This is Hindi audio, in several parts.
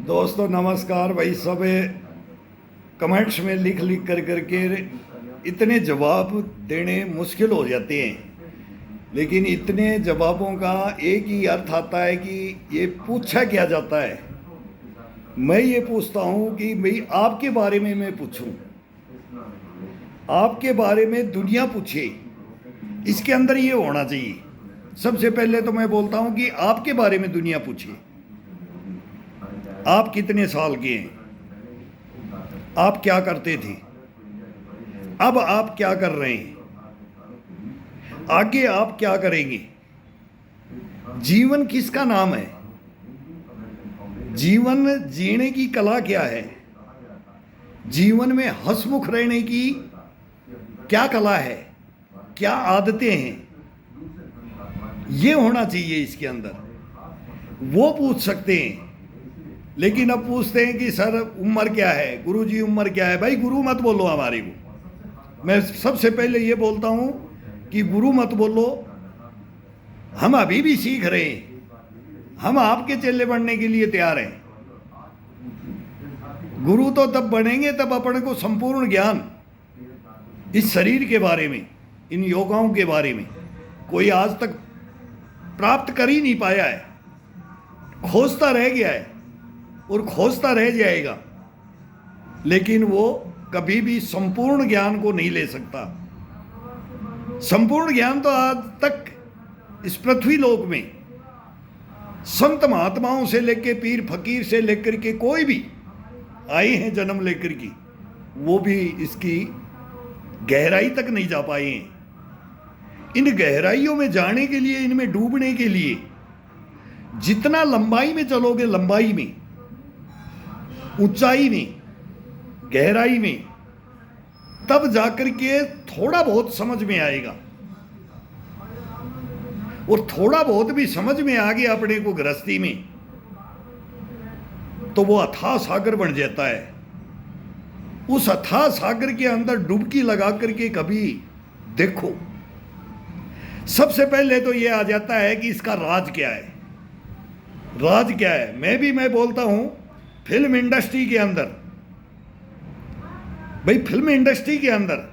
दोस्तों नमस्कार भाई। सब कमेंट्स में लिख लिख कर करके इतने जवाब देने मुश्किल हो जाते हैं, लेकिन इतने जवाबों का एक ही अर्थ आता है कि ये पूछा क्या जाता है। मैं ये पूछता हूँ कि भाई आपके बारे में मैं पूछूं, आपके बारे में दुनिया पूछे, इसके अंदर ये होना चाहिए। सबसे पहले तो मैं बोलता हूँ कि आपके बारे में दुनिया पूछे। आप कितने साल के हैं, आप क्या करते थे, अब आप क्या कर रहे हैं, आगे आप क्या करेंगे, जीवन किसका नाम है, जीवन जीने की कला क्या है, जीवन में हंसमुख रहने की क्या कला है, क्या आदतें हैं, ये होना चाहिए इसके अंदर। वो पूछ सकते हैं। लेकिन अब पूछते हैं कि सर उम्र क्या है, गुरुजी उम्र क्या है। भाई गुरु मत बोलो हमारे को। मैं सबसे पहले ये बोलता हूँ कि गुरु मत बोलो। हम अभी भी सीख रहे हैं, हम आपके चेले बनने के लिए तैयार हैं। गुरु तो तब बनेंगे तब अपने को संपूर्ण ज्ञान इस शरीर के बारे में, इन योगाओं के बारे में कोई आज तक प्राप्त कर ही नहीं पाया है, खोजता रह गया है और खोजता रह जाएगा, लेकिन वो कभी भी संपूर्ण ज्ञान को नहीं ले सकता। संपूर्ण ज्ञान तो आज तक इस पृथ्वी लोक में संत महात्माओं से लेकर पीर फकीर से लेकर के कोई भी आए हैं जन्म लेकर की, वो भी इसकी गहराई तक नहीं जा पाए हैं। इन गहराइयों में जाने के लिए, इनमें डूबने के लिए जितना लंबाई में चलोगे, लंबाई में, ऊंचाई में, गहराई में, तब जाकर के थोड़ा बहुत समझ में आएगा। और थोड़ा बहुत भी समझ में आ गया अपने को गृहस्थी में, तो वो अथाह सागर बन जाता है। उस अथाह सागर के अंदर डुबकी लगा करके कभी देखो। सबसे पहले तो ये आ जाता है कि इसका राज क्या है, राज क्या है। मैं बोलता हूं फिल्म इंडस्ट्री के अंदर, भाई फिल्म इंडस्ट्री के अंदर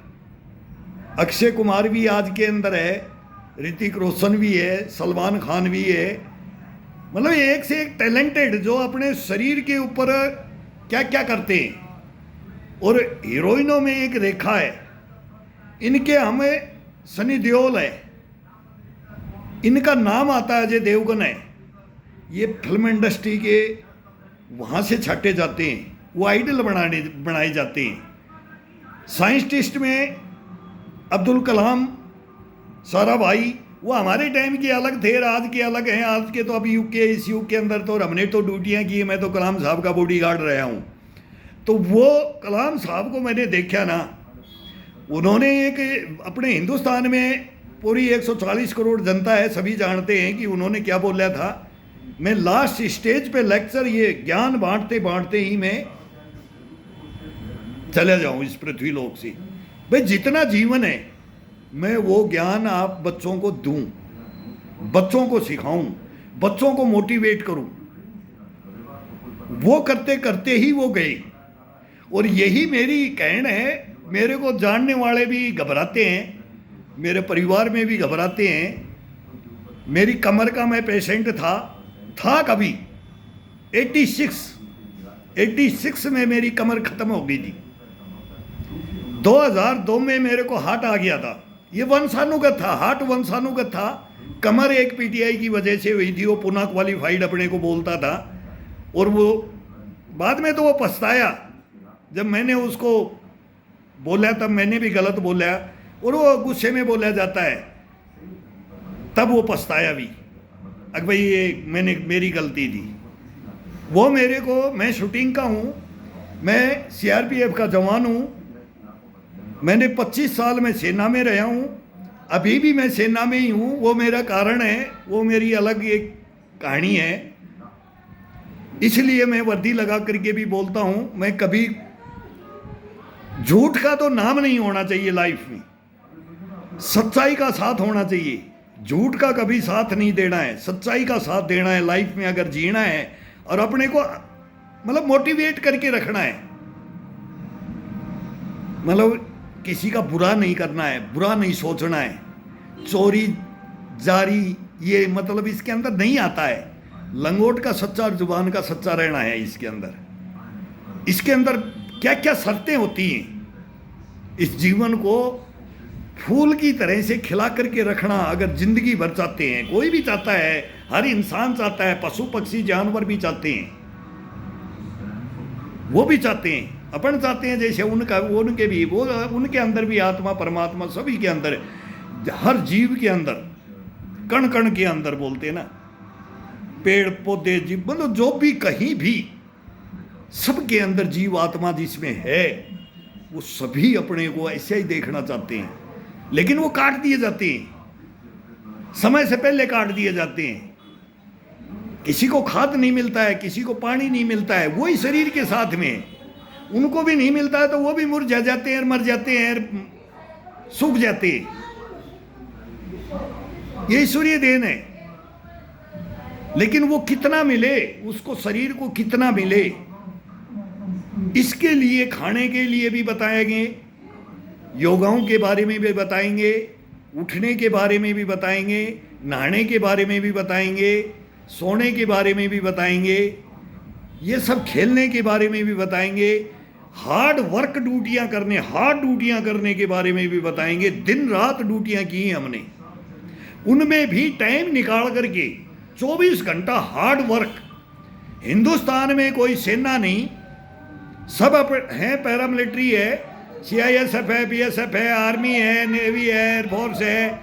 अक्षय कुमार भी आज के अंदर है, ऋतिक रोशन भी है, सलमान खान भी है। मतलब एक से एक टैलेंटेड, जो अपने शरीर के ऊपर क्या क्या करते हैं। और हीरोइनों में एक रेखा है, इनके हमें सनी देओल है, इनका नाम आता है अजय देवगन है। ये फिल्म इंडस्ट्री के वहाँ से छाटे जाते हैं, वो आइडल बनाए जाते हैं। साइंटिस्ट में अब्दुल कलाम सारा भाई, वो हमारे टाइम के अलग थे, आज के अलग हैं। आज के तो अभी युग के, इस युग के अंदर तो हमने तो ड्यूटियाँ की, मैं तो कलाम साहब का बॉडीगार्ड रहा हूँ। तो वो कलाम साहब को मैंने देखा ना, उन्होंने एक अपने हिंदुस्तान में पूरी 140 करोड़ जनता है, सभी जानते हैं कि उन्होंने क्या बोला था। मैं लास्ट स्टेज पे लेक्चर, ये ज्ञान बांटते बांटते ही मैं चला जाऊं इस पृथ्वी लोक से। भाई जितना जीवन है मैं वो ज्ञान आप बच्चों को दूं, बच्चों को सिखाऊं, बच्चों को मोटिवेट करूं। वो करते करते ही वो गए। और यही मेरी कहना है। मेरे को जानने वाले भी घबराते हैं, मेरे परिवार में भी घबराते हैं। मेरी कमर का मैं पेशेंट था कभी 86 में मेरी कमर खत्म हो गई थी। 2002 में मेरे को हार्ट आ गया था। ये वंशानुगत था, हार्ट वंशानुगत था। कमर एक पीटीआई की वजह से हुई थी। वो पुनः क्वालिफाइड अपने को बोलता था, और वो बाद में तो वो पछताया। जब मैंने उसको बोला तब मैंने भी गलत बोला, और वो गुस्से में बोला जाता है, तब वो पछताया भी, अगर भाई ये मेरी गलती थी। वो मेरे को, मैं शूटिंग का हूँ, मैं सीआरपीएफ का जवान हूँ, मैंने 25 साल में सेना में रहा हूँ, अभी भी मैं सेना में ही हूँ। वो मेरा कारण है, वो मेरी अलग एक कहानी है। इसलिए मैं वर्दी लगा करके भी बोलता हूँ। मैं कभी, झूठ का तो नाम नहीं होना चाहिए लाइफ में, सच्चाई का साथ होना चाहिए। झूठ का कभी साथ नहीं देना है, सच्चाई का साथ देना है लाइफ में अगर जीना है। और अपने को मतलब मोटिवेट करके रखना है, मतलब किसी का बुरा नहीं करना है, बुरा नहीं सोचना है, चोरी जारी ये मतलब इसके अंदर नहीं आता है। लंगोट का सच्चा और जुबान का सच्चा रहना है इसके अंदर। इसके अंदर क्या क्या शर्तें होती हैं, इस जीवन को फूल की तरह से खिला करके रखना अगर जिंदगी भर चाहते हैं, कोई भी चाहता है, हर इंसान चाहता है, पशु पक्षी जानवर भी चाहते हैं, वो भी चाहते हैं, अपन चाहते हैं, जैसे उनका उनके भी वो उनके अंदर भी आत्मा परमात्मा सभी के अंदर, हर जीव के अंदर, कण कण के अंदर बोलते हैं ना, पेड़ पौधे जीव मतलब जो भी कहीं भी सबके अंदर जीव आत्मा जिसमें है, वो सभी अपने को ऐसे ही देखना चाहते हैं, लेकिन वो काट दिए जाते हैं, समय से पहले काट दिए जाते हैं। किसी को खाद नहीं मिलता है, किसी को पानी नहीं मिलता है, वही शरीर के साथ में उनको भी नहीं मिलता है, तो वो भी मुरझा जाते हैं, मर जाते हैं, सूख जाते हैं। ये ईश्वरीय देन है, लेकिन वो कितना मिले, उसको शरीर को कितना मिले, इसके लिए खाने के लिए भी बताएंगे, योगाओं के बारे में भी बताएंगे, उठने के बारे में भी बताएंगे, नहाने के बारे में भी बताएंगे, सोने के बारे में भी बताएंगे, ये सब खेलने के बारे में भी बताएंगे, हार्ड वर्क ड्यूटियां करने, हार्ड ड्यूटियां करने के बारे में भी बताएंगे। दिन रात ड्यूटियां की हैं हमने, उनमें भी टाइम निकाल करके 24 घंटा हार्ड वर्क। हिंदुस्तान में कोई सेना नहीं, सब हैं, पैरामिलिट्री है, CISF है, BSF है, आर्मी है, नेवी है, एयरफोर्स है,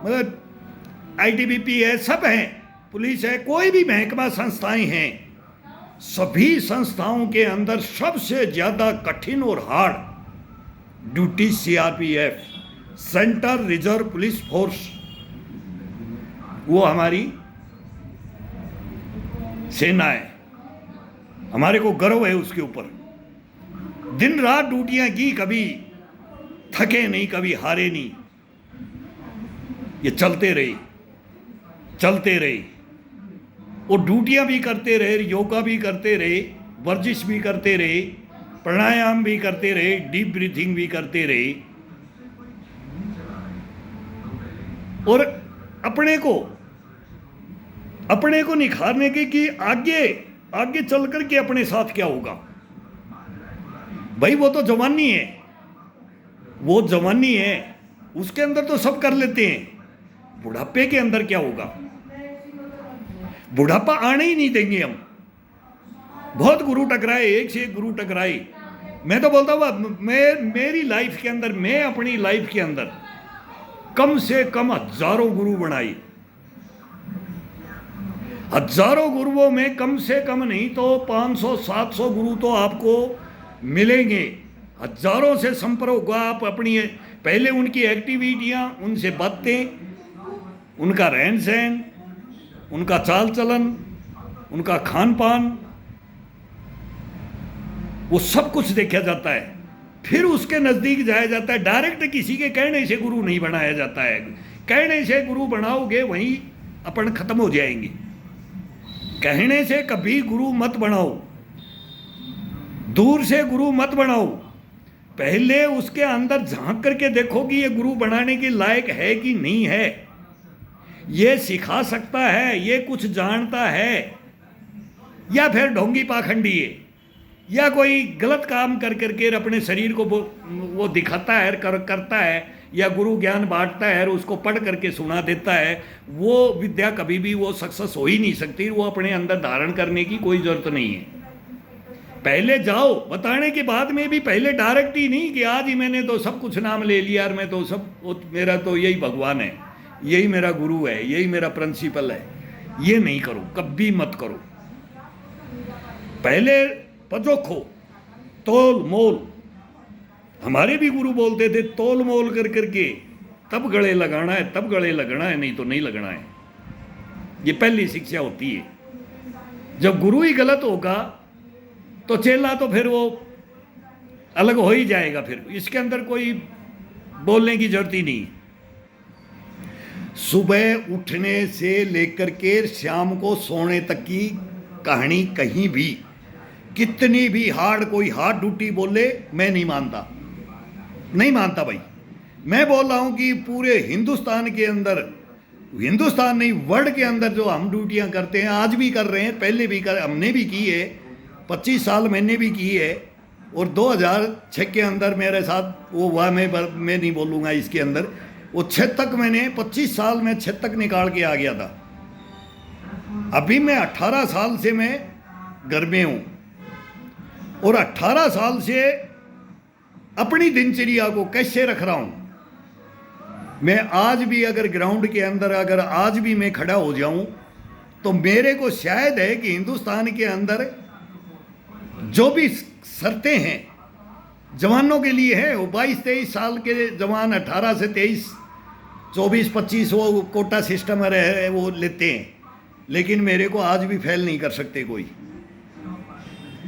मतलब ITBP है, सब हैं, पुलिस है, कोई भी महकमा संस्थाएं हैं, सभी संस्थाओं के अंदर सबसे ज्यादा कठिन और hard duty CRPF, central reserve police force, वो हमारी सेना है। हमारे को गर्व है उसके ऊपर। दिन रात ड्यूटियां की, कभी थके नहीं, कभी हारे नहीं, ये चलते रहे, चलते रहे, और ड्यूटियां भी करते रहे, योगा भी करते रहे, वर्जिश भी करते रहे, प्राणायाम भी करते रहे, डीप ब्रीथिंग भी करते रहे, और अपने को निखारने के कि आगे चल करके अपने साथ क्या होगा। भाई वो तो जवानी है, वो जवानी है, उसके अंदर तो सब कर लेते हैं, बुढ़ापे के अंदर क्या होगा। बुढ़ापा आने ही नहीं देंगे हम। बहुत गुरु टकराए, एक से एक गुरु टकराए। मैं तो बोलता हूँ मेरी लाइफ के अंदर, मैं अपनी लाइफ के अंदर कम से कम हजारों गुरु बनाए, हजारों गुरुओं में कम से कम नहीं तो 500-700 गुरु तो आपको मिलेंगे। हजारों से संपर्क होगा, आप अपनी पहले उनकी एक्टिविटियां, उनसे बातें, उनका रहन सहन, उनका चाल चलन, उनका खान पान, वो सब कुछ देखा जाता है। फिर उसके नज़दीक जाया जाता है। डायरेक्ट किसी के कहने से गुरु नहीं बनाया जाता है। कहने से गुरु बनाओगे वहीं अपन खत्म हो जाएंगे। कहने से कभी गुरु मत बनाओ, दूर से गुरु मत बनाओ, पहले उसके अंदर झांक करके देखो कि ये गुरु बनाने के लायक है कि नहीं है, ये सिखा सकता है, ये कुछ जानता है, या फिर ढोंगी पाखंडी है, या कोई गलत काम कर करके अपने शरीर को वो दिखाता है, करता है, या गुरु ज्ञान बांटता है और उसको पढ़ करके सुना देता है। वो विद्या कभी भी वो सक्सेस हो ही नहीं सकती, वो अपने अंदर धारण करने की कोई जरूरत नहीं है। पहले जाओ, बताने के बाद में भी पहले डायरेक्ट ही नहीं कि आज ही मैंने तो सब कुछ नाम ले लिया और मैं तो सब, मेरा तो यही भगवान है, यही मेरा गुरु है, यही मेरा प्रिंसिपल है। ये नहीं करो, कभी मत करो। पहले पजोखो, तोल मोल। हमारे भी गुरु बोलते थे तोल मोल कर करके तब गले लगाना है, तब गले लगना है, नहीं तो नहीं लगना है। ये पहली शिक्षा होती है। जब गुरु ही गलत होगा तो चेला तो फिर वो अलग हो ही जाएगा। फिर इसके अंदर कोई बोलने की जरूरत ही नहीं। सुबह उठने से लेकर के शाम को सोने तक की कहानी कहीं भी कितनी भी हार्ड कोई हार्ड ड्यूटी बोले, मैं नहीं मानता, नहीं मानता भाई। मैं बोल रहा हूं कि पूरे हिंदुस्तान के अंदर, हिंदुस्तान नहीं वर्ल्ड के अंदर जो हम ड्यूटियां करते हैं, आज भी कर रहे हैं, पहले भी कर, हमने भी की है, 25 साल मैंने भी की है। और 2006 के अंदर मेरे साथ वो हुआ, मैं नहीं बोलूँगा इसके अंदर, वो 6 तक मैंने 25 साल में 6 तक निकाल के आ गया था। अभी मैं 18 साल से मैं घर में हूँ और 18 साल से अपनी दिनचर्या को कैसे रख रहा हूँ। मैं आज भी अगर ग्राउंड के अंदर अगर आज भी मैं खड़ा हो जाऊं तो मेरे को शायद है कि हिंदुस्तान के अंदर जो भी शर्तें हैं जवानों के लिए है, वो 22-23 साल के जवान 18 से 23, 24-25 वो कोटा सिस्टम है वो लेते हैं, लेकिन मेरे को आज भी फेल नहीं कर सकते कोई।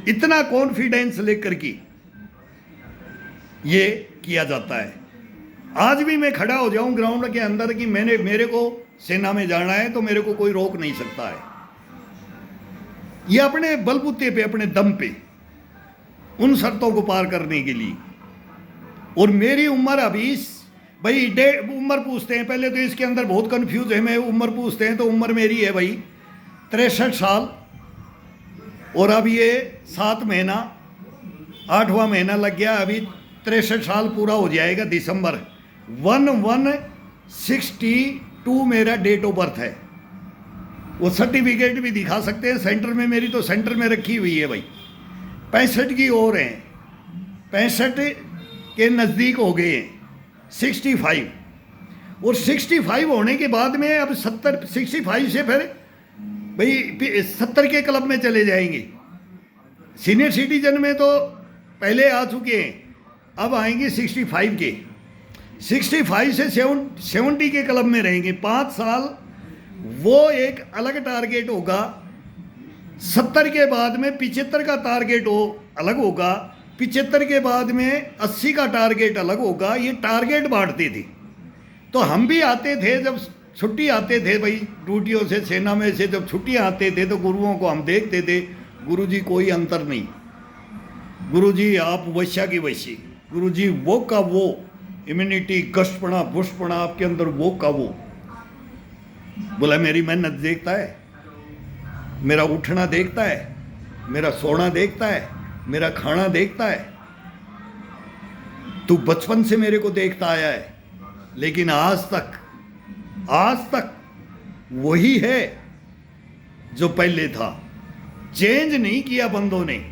इतना कॉन्फिडेंस लेकर के ये किया जाता है। आज भी मैं खड़ा हो जाऊं ग्राउंड के अंदर कि मेरे को सेना में जाना है तो मेरे को कोई रोक नहीं सकता है। ये अपने बलबूते पे, अपने दम पे, उन शर्तों को पार करने के लिए। और मेरी उम्र अभी भाई उम्र पूछते हैं, पहले तो इसके अंदर बहुत कंफ्यूज है। मैं उम्र पूछते हैं तो उम्र मेरी है भाई 63 साल, और अब ये 7 महीना 8वां महीना लग गया, अभी 63 साल पूरा हो जाएगा दिसंबर 1162 मेरा डेट ऑफ बर्थ है। वो सर्टिफिकेट भी दिखा सकते हैं, सेंटर में मेरी तो सेंटर में रखी हुई है भाई। 65 की ओर हैं, 65 के नज़दीक हो गए हैं, 65। और 65 होने के बाद में अब 65 से फिर भाई 70 के क्लब में चले जाएंगे। सीनियर सिटीजन में तो पहले आ चुके हैं, अब आएंगे 65 के। 65 से 70 के क्लब में रहेंगे 5 साल। वो एक अलग टारगेट होगा। 70 के बाद में 75 का टारगेट हो अलग होगा, 75 के बाद में 80 का टारगेट अलग होगा। ये टारगेट बांटते थे। तो हम भी आते थे, जब छुट्टी आते थे भाई ड्यूटियों से, सेना में से जब छुट्टियाँ आते थे तो गुरुओं को हम देखते थे, गुरुजी कोई अंतर नहीं, गुरुजी आप वैश्या की वैसी, गुरुजी वो का वो, इम्यूनिटी कष्टपणा पुष्टपणा आपके अंदर वो का वो। बोला मेरी मेहनत देखता है, मेरा उठना देखता है, मेरा सोना देखता है, मेरा खाना देखता है। तू बचपन से मेरे को देखता आया है, लेकिन आज तक वही है जो पहले था, चेंज नहीं किया बंदों ने।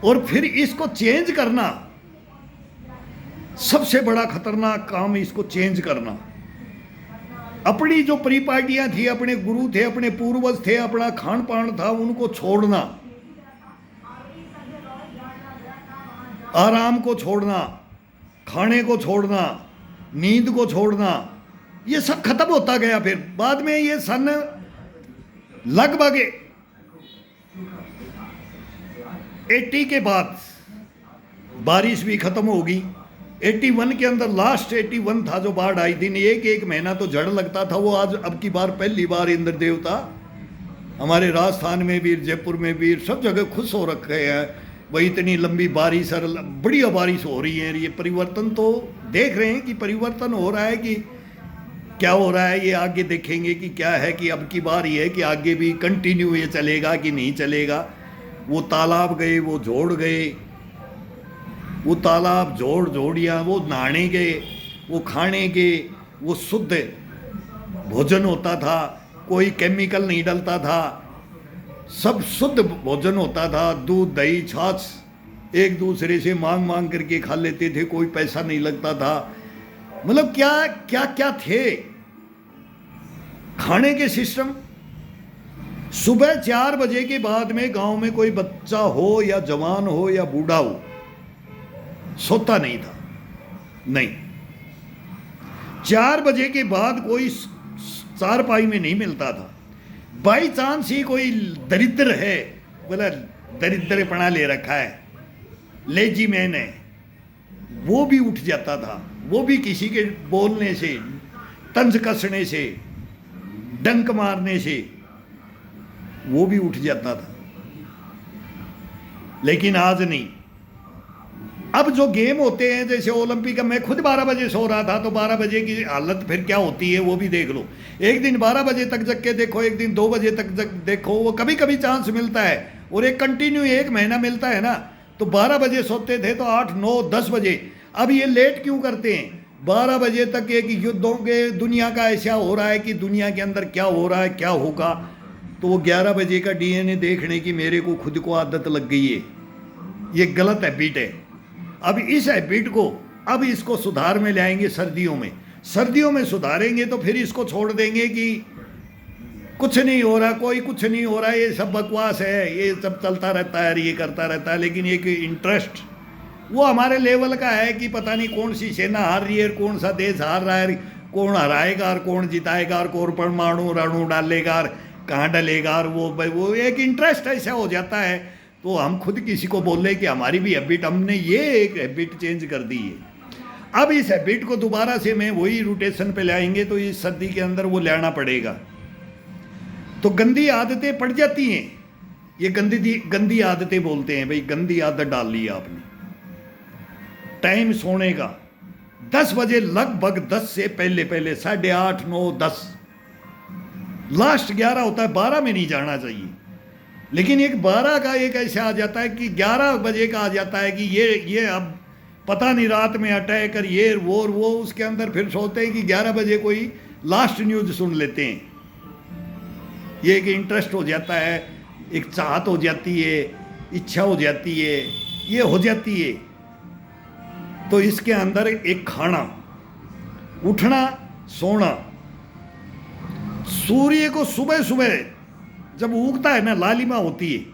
और फिर इसको चेंज करना सबसे बड़ा खतरनाक काम, इसको चेंज करना। अपनी जो परिपाटियां थी, अपने गुरु थे, अपने पूर्वज थे, अपना खान पान था, उनको छोड़ना, आराम को छोड़ना, खाने को छोड़ना, नींद को छोड़ना, ये सब खत्म होता गया। फिर बाद में ये सन लगभग 80 के बाद बारिश भी खत्म होगी। 81 के अंदर लास्ट 81 था जो बाढ़ आई थी, एक महीना तो जड़ लगता था। वो आज अब की बार पहली बार इंद्र देवता हमारे राजस्थान में भी, जयपुर में भी, सब जगह खुश हो रखे हैं भाई, इतनी लंबी बारिश और बढ़िया बारिश हो रही है। ये परिवर्तन तो देख रहे हैं कि परिवर्तन हो रहा है, कि क्या हो रहा है ये आगे देखेंगे कि क्या है, कि अब की बार ये है कि आगे भी कंटिन्यू ये चलेगा कि नहीं चलेगा। वो तालाब गए, वो जोड़ गए, वो तालाब जोड़ियाँ, वो नहाने के, वो खाने के, वो शुद्ध भोजन होता था, कोई केमिकल नहीं डलता था, सब शुद्ध भोजन होता था। दूध दही छाछ एक दूसरे से मांग करके खा लेते थे, कोई पैसा नहीं लगता था। मतलब क्या थे खाने के सिस्टम। सुबह 4 बजे के बाद में गांव में कोई बच्चा हो या जवान हो या बूढ़ा हो सोता नहीं था, नहीं। 4 बजे के बाद कोई चारपाई में नहीं मिलता था। बाई चांस ही कोई दरिद्र है, बोला दरिद्रपना ले रखा है, लेजी मैन है, वो भी उठ जाता था। वो भी किसी के बोलने से, तंज कसने से, डंक मारने से वो भी उठ जाता था। लेकिन आज नहीं। अब जो गेम होते हैं जैसे ओलंपिक, मैं खुद 12 बजे सो रहा था, तो 12 बजे की हालत फिर क्या होती है वो भी देख लो। एक दिन 12 बजे तक जग के देखो, एक दिन 2 बजे तक जग देखो, वो कभी कभी चांस मिलता है। और एक कंटिन्यू 1 महीना मिलता है ना, तो 12 बजे सोते थे तो 8, 9, 10 बजे। अब ये लेट क्यों करते हैं? 12 बजे तक एक युद्धों के दुनिया का ऐसा हो रहा है कि दुनिया के अंदर क्या हो रहा है, क्या होगा, तो वो 11 बजे का डीएनए देखने की मेरे को खुद को आदत लग गई है। ये गलत हैबिट है। अब इस हैबिट को, अब इसको सुधार में लाएंगे सर्दियों में। सर्दियों में सुधारेंगे तो फिर इसको छोड़ देंगे कि कुछ नहीं हो रहा, कोई कुछ नहीं हो रहा, ये सब बकवास है, ये सब चलता रहता है, ये करता रहता है। लेकिन एक इंटरेस्ट वो हमारे लेवल का है कि पता नहीं कौन सी सेना हार रही है, कौन सा देश हार रहा है, कौन हराएगा और कौन जिताएगा, और कौन परमाणु रणु डालेगा और कहाँ डलेगा, और वो एक इंटरेस्ट ऐसा हो जाता है। तो हम खुद किसी को बोले कि हमारी भी हैबिट, हमने ये एक हैबिट चेंज कर दी है। अब इस हैबिट को दोबारा से मैं वही रोटेशन पे लाएंगे तो इस सर्दी के अंदर वो लाना पड़ेगा। तो गंदी आदतें पड़ जाती हैं, ये गंदी आदतें बोलते हैं। भाई गंदी आदत डाल ली आपने। टाइम सोने का 10 बजे, लगभग 10 से पहले पहले 8:30, 9, 10, लास्ट 11 होता है, 12 में नहीं जाना चाहिए। लेकिन एक 12 का एक ऐसा आ जाता है कि 11 बजे का आ जाता है कि ये अब पता नहीं रात में अटैक कर ये वो उसके अंदर फिर सोते हैं कि 11 बजे कोई लास्ट न्यूज़ सुन लेते हैं। ये एक इंटरेस्ट हो जाता है, एक चाहत हो जाती है, इच्छा हो जाती है, ये हो जाती है। तो इसके अंदर एक खाना, उठना, सोना। सूर्य को सुबह सुबह जब उगता है ना, लालिमा होती है,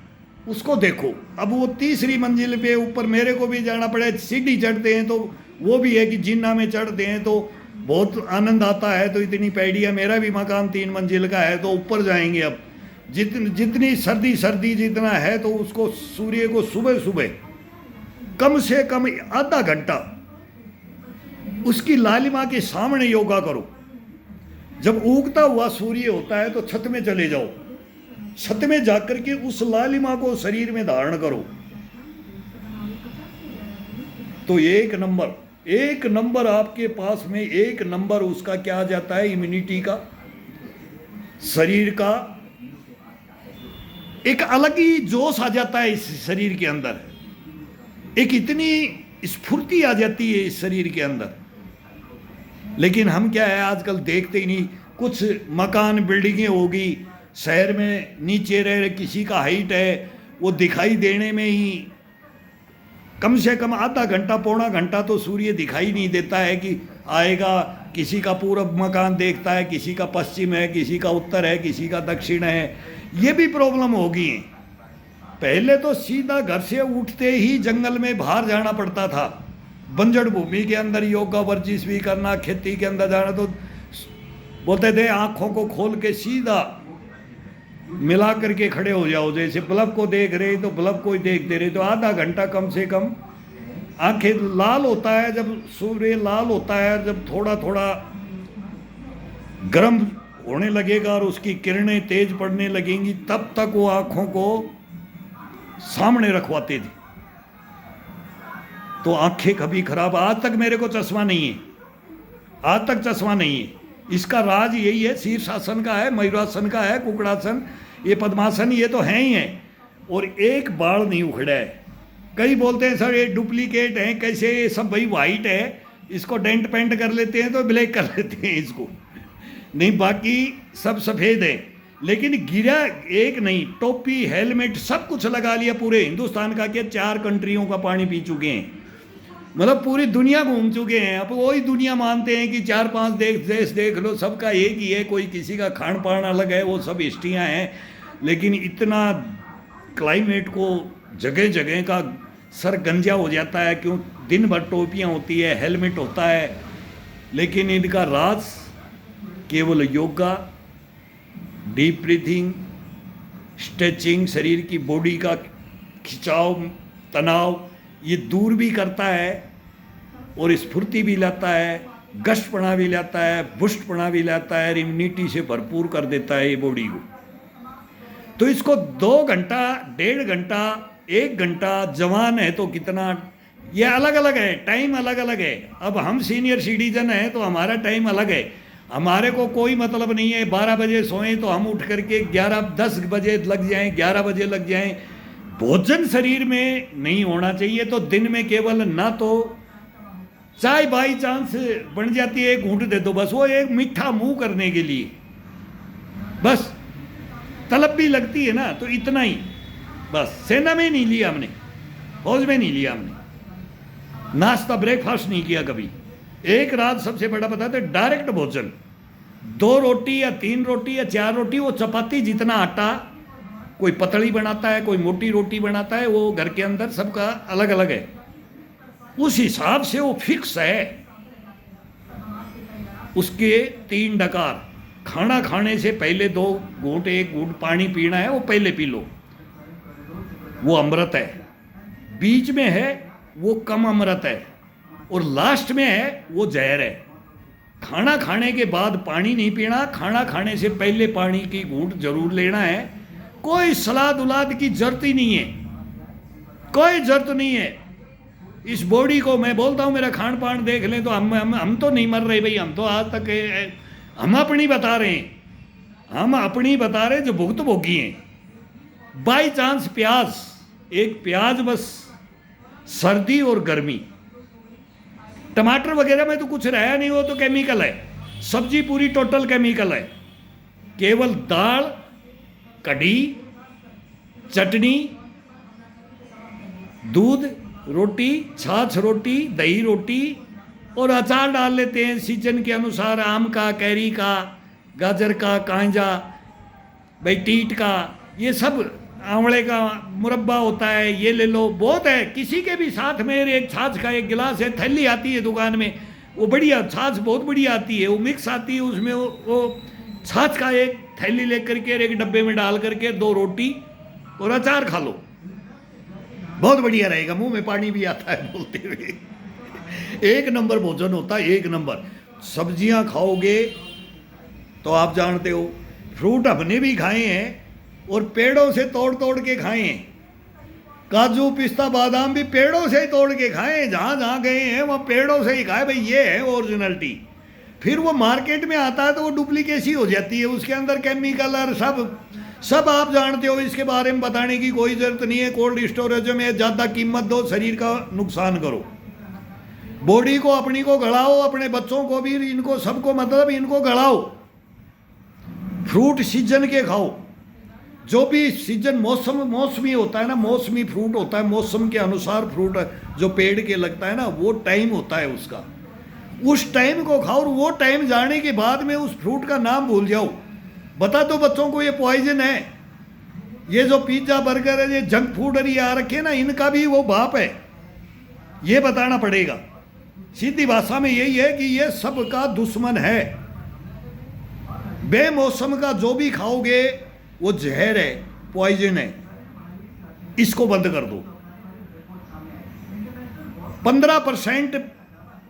उसको देखो। अब वो 3री मंजिल पे ऊपर मेरे को भी जाना पड़े, सीढ़ी चढ़ते हैं तो वो भी है कि जिन्ना में चढ़ते हैं तो बहुत आनंद आता है। तो इतनी पैड़ियाँ, मेरा भी मकान 3 मंजिल का है, तो ऊपर जाएंगे। अब जितनी सर्दी जितना है, तो उसको सूर्य को सुबह सुबह कम से कम आधा घंटा उसकी लालिमा के सामने योगा करो। जब उगता हुआ सूर्य होता है तो छत में चले जाओ, छत में जाकर के उस लालिमा को शरीर में धारण करो। तो एक नंबर आपके पास में, एक नंबर उसका क्या आ जाता है, इम्यूनिटी का, शरीर का एक अलग ही जोश आ जाता है इस शरीर के अंदर। एक इतनी स्फूर्ति आ जाती है इस शरीर के अंदर। लेकिन हम क्या है, आजकल देखते ही नहीं। कुछ मकान बिल्डिंगें होगी शहर में, नीचे रह किसी का हाइट है, वो दिखाई देने में ही कम से कम आधा घंटा, पौना घंटा तो सूर्य दिखाई नहीं देता है कि आएगा। किसी का पूरब मकान देखता है, किसी का पश्चिम है, किसी का उत्तर है, किसी का दक्षिण है। ये भी प्रॉब्लम होगी। पहले तो सीधा घर से उठते ही जंगल में बाहर जाना पड़ता था, बंजर भूमि के अंदर योगा वर्जिश भी करना, खेती के अंदर जाना। तो बोलते थे आँखों को खोल के सीधा मिला करके खड़े हो जाओ, जैसे बल्ब को देख रहे तो बल्ब को ही देखते रहे। तो आधा घंटा कम से कम आंखें लाल होता है, जब सूर्य लाल होता है, जब थोड़ा थोड़ा गर्म होने लगेगा और उसकी किरणें तेज पड़ने लगेंगी, तब तक वो आँखों को सामने रखवाते थे। तो आंखें कभी खराब, आज तक मेरे को चश्मा नहीं है, आज तक चश्मा नहीं है। इसका राज यही है, शीर्षासन का है, मयूरासन का है, कुकड़ासन, ये पद्मासन, ये तो हैं ही हैं। और एक बाल नहीं उखड़ा है। कई बोलते हैं सर ये डुप्लीकेट हैं, कैसे, ये सब भाई वाइट है, इसको डेंट पेंट कर लेते हैं तो ब्लैक कर लेते हैं इसको, नहीं बाकी सब सफ़ेद है। लेकिन गिरा एक नहीं, टोपी, हेलमेट सब कुछ लगा लिया। पूरे हिंदुस्तान का क्या 4 कंट्रियों का पानी पी चुके हैं, मतलब पूरी दुनिया घूम चुके हैं। अब वही दुनिया मानते हैं कि 4-5 देश देख लो, सबका एक ही है, कोई किसी का खान पान अलग है, वो सब हिस्ट्रियाँ हैं। लेकिन इतना क्लाइमेट को जगह जगह का सर गंजा हो जाता है, क्यों, दिन भर टोपियाँ होती है, हेलमेट होता है। लेकिन इनका राज केवल योगा, डीप ब्रीथिंग, स्ट्रेचिंग, शरीर की बॉडी का खिंचाव, तनाव, ये दूर भी करता है और स्फूर्ति भी लाता है, गश्तपना भी लाता है, बुष्टपना भी लाता है, इम्यूनिटी से भरपूर कर देता है ये बॉडी को। तो इसको 2 घंटा 1.5 घंटा 1 घंटा, जवान है तो कितना, ये अलग अलग है, टाइम अलग अलग है। अब हम सीनियर सिटीजन हैं तो हमारा टाइम अलग है, हमारे को कोई मतलब नहीं है 12 बजे सोएं तो हम उठ करके 10 बजे लग जाएं, 11 बजे लग जाएं। भोजन शरीर में नहीं होना चाहिए। तो दिन में केवल ना तो चाय बाई चांस बन जाती है, एक घूंट दे दो बस, वो एक मीठा मुंह करने के लिए, बस तलब भी लगती है ना, तो इतना ही बस। सेना में नहीं लिया हमने, फौज में नहीं लिया हमने, नाश्ता ब्रेकफास्ट नहीं किया कभी। एक रात सबसे बड़ा पता था, डायरेक्ट भोजन, 2 रोटी या 3 रोटी या 4 रोटी, वो चपाती जितना आटा, कोई पतली बनाता है, कोई मोटी रोटी बनाता है, वो घर के अंदर सबका अलग अलग है, उस हिसाब से वो फिक्स है। उसके 3 डकार, खाना खाने से पहले 2 घूंट, 1 घूंट पानी पीना है, वो पहले पी लो, वो अमृत है। बीच में है वो कम अमृत है, और लास्ट में है वो जहर है। खाना खाने के बाद पानी नहीं पीना, खाना खाने से पहले पानी की घूंट जरूर लेना है। कोई सलाद उलाद की जरूरत ही नहीं है, कोई जरूरत नहीं है। इस बॉडी को मैं बोलता हूँ, मेरा खान पान देख लें तो हम तो नहीं मर रहे भाई, हम तो आज तक हम अपनी बता रहे हैं, हम अपनी बता रहे हैं जो भुगत भोगी हैं। बाई चांस प्याज, एक प्याज बस, सर्दी और गर्मी, टमाटर वगैरह में तो कुछ रहा नहीं, वो तो केमिकल है, सब्जी पूरी टोटल केमिकल है। केवल दाल, कढ़ी, चटनी, दूध, रोटी, छाछ रोटी, दही रोटी, और अचार डाल लेते हैं सीजन के अनुसार, आम का, कैरी का, गाजर का, कांजा, भाई टीट का, ये सब, आंवले का मुरब्बा होता है, ये ले लो, बहुत है। किसी के भी साथ में एक छाछ का 1 गिलास है, थैली आती है दुकान में, वो बढ़िया छाछ बहुत बढ़िया आती है, वो मिक्स आती है, उसमें वो छाछ का 1 थैली लेकर के 1 डब्बे में डाल करके 2 रोटी और अचार खा लो, बहुत बढ़िया रहेगा, मुंह में पानी भी आता है बोलते हुए। 1 नंबर भोजन होता है, 1 नंबर। सब्जियां खाओगे तो आप जानते हो, फ्रूट हमने भी खाए हैं और पेड़ों से तोड़ तोड़ के खाए हैं, काजू पिस्ता बादाम भी पेड़ों से ही तोड़ के खाए हैं, जहाँ जहाँ गए हैं वहाँ पेड़ों से ही खाए, भाई ये है ओरिजिनलिटी। फिर वो मार्केट में आता है तो वो डुप्लीकेसी हो जाती है, उसके अंदर केमिकल और सब आप जानते हो, इसके बारे में बताने की कोई ज़रूरत नहीं है। कोल्ड स्टोरेज में ज़्यादा कीमत दो, शरीर का नुकसान करो, बॉडी को अपनी को गड़ाओ, अपने बच्चों को भी, इनको सबको मतलब इनको गड़ाओ। फ्रूट सीजन के खाओ, जो भी सीजन मौसमी होता है ना, मौसमी फ्रूट होता है, मौसम के अनुसार फ्रूट जो पेड़ के लगता है ना, वो टाइम होता है उसका, उस टाइम को खाओ। और वो टाइम जाने के बाद में उस फ्रूट का नाम भूल जाओ, बता दो बच्चों को ये पॉइजन है, ये जो पिज्जा बर्गर है, ये जंक फूड ये आ रखे ना, इनका भी वो बाप है, ये बताना पड़ेगा। सीधी भाषा में यही है कि ये सबका दुश्मन है। बेमौसम का जो भी खाओगे वो जहर है, पॉइजन है, इसको बंद कर दो। 15%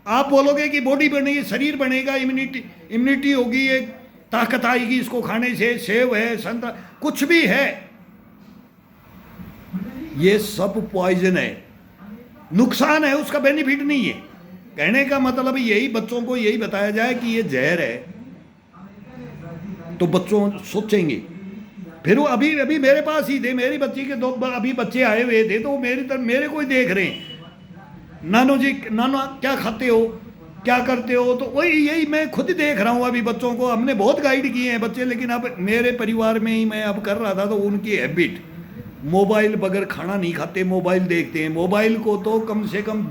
आप बोलोगे कि बॉडी बनेगी, शरीर बनेगा, इम्यूनिटी होगी, एक ताकत आएगी इसको खाने से, सेब है, संतरा, कुछ भी है, ये सब पॉइजन है, नुकसान है, उसका बेनिफिट नहीं है। कहने का मतलब यही, बच्चों को यही बताया जाए कि ये जहर है, तो बच्चों सोचेंगे। फिर वो अभी मेरे पास ही थे, मेरी बच्ची के 2 अभी बच्चे आए हुए थे, तो वो मेरी तरफ मेरे को ही देख रहे हैं, नानो जी, नाना क्या खाते हो, क्या करते हो, तो वही यही मैं खुद ही देख रहा हूँ। अभी बच्चों को हमने बहुत गाइड किए हैं बच्चे, लेकिन अब मेरे परिवार में ही मैं अब कर रहा था, तो उनकी हैबिट, मोबाइल बगैर खाना नहीं खाते, मोबाइल देखते हैं। मोबाइल को तो कम से कम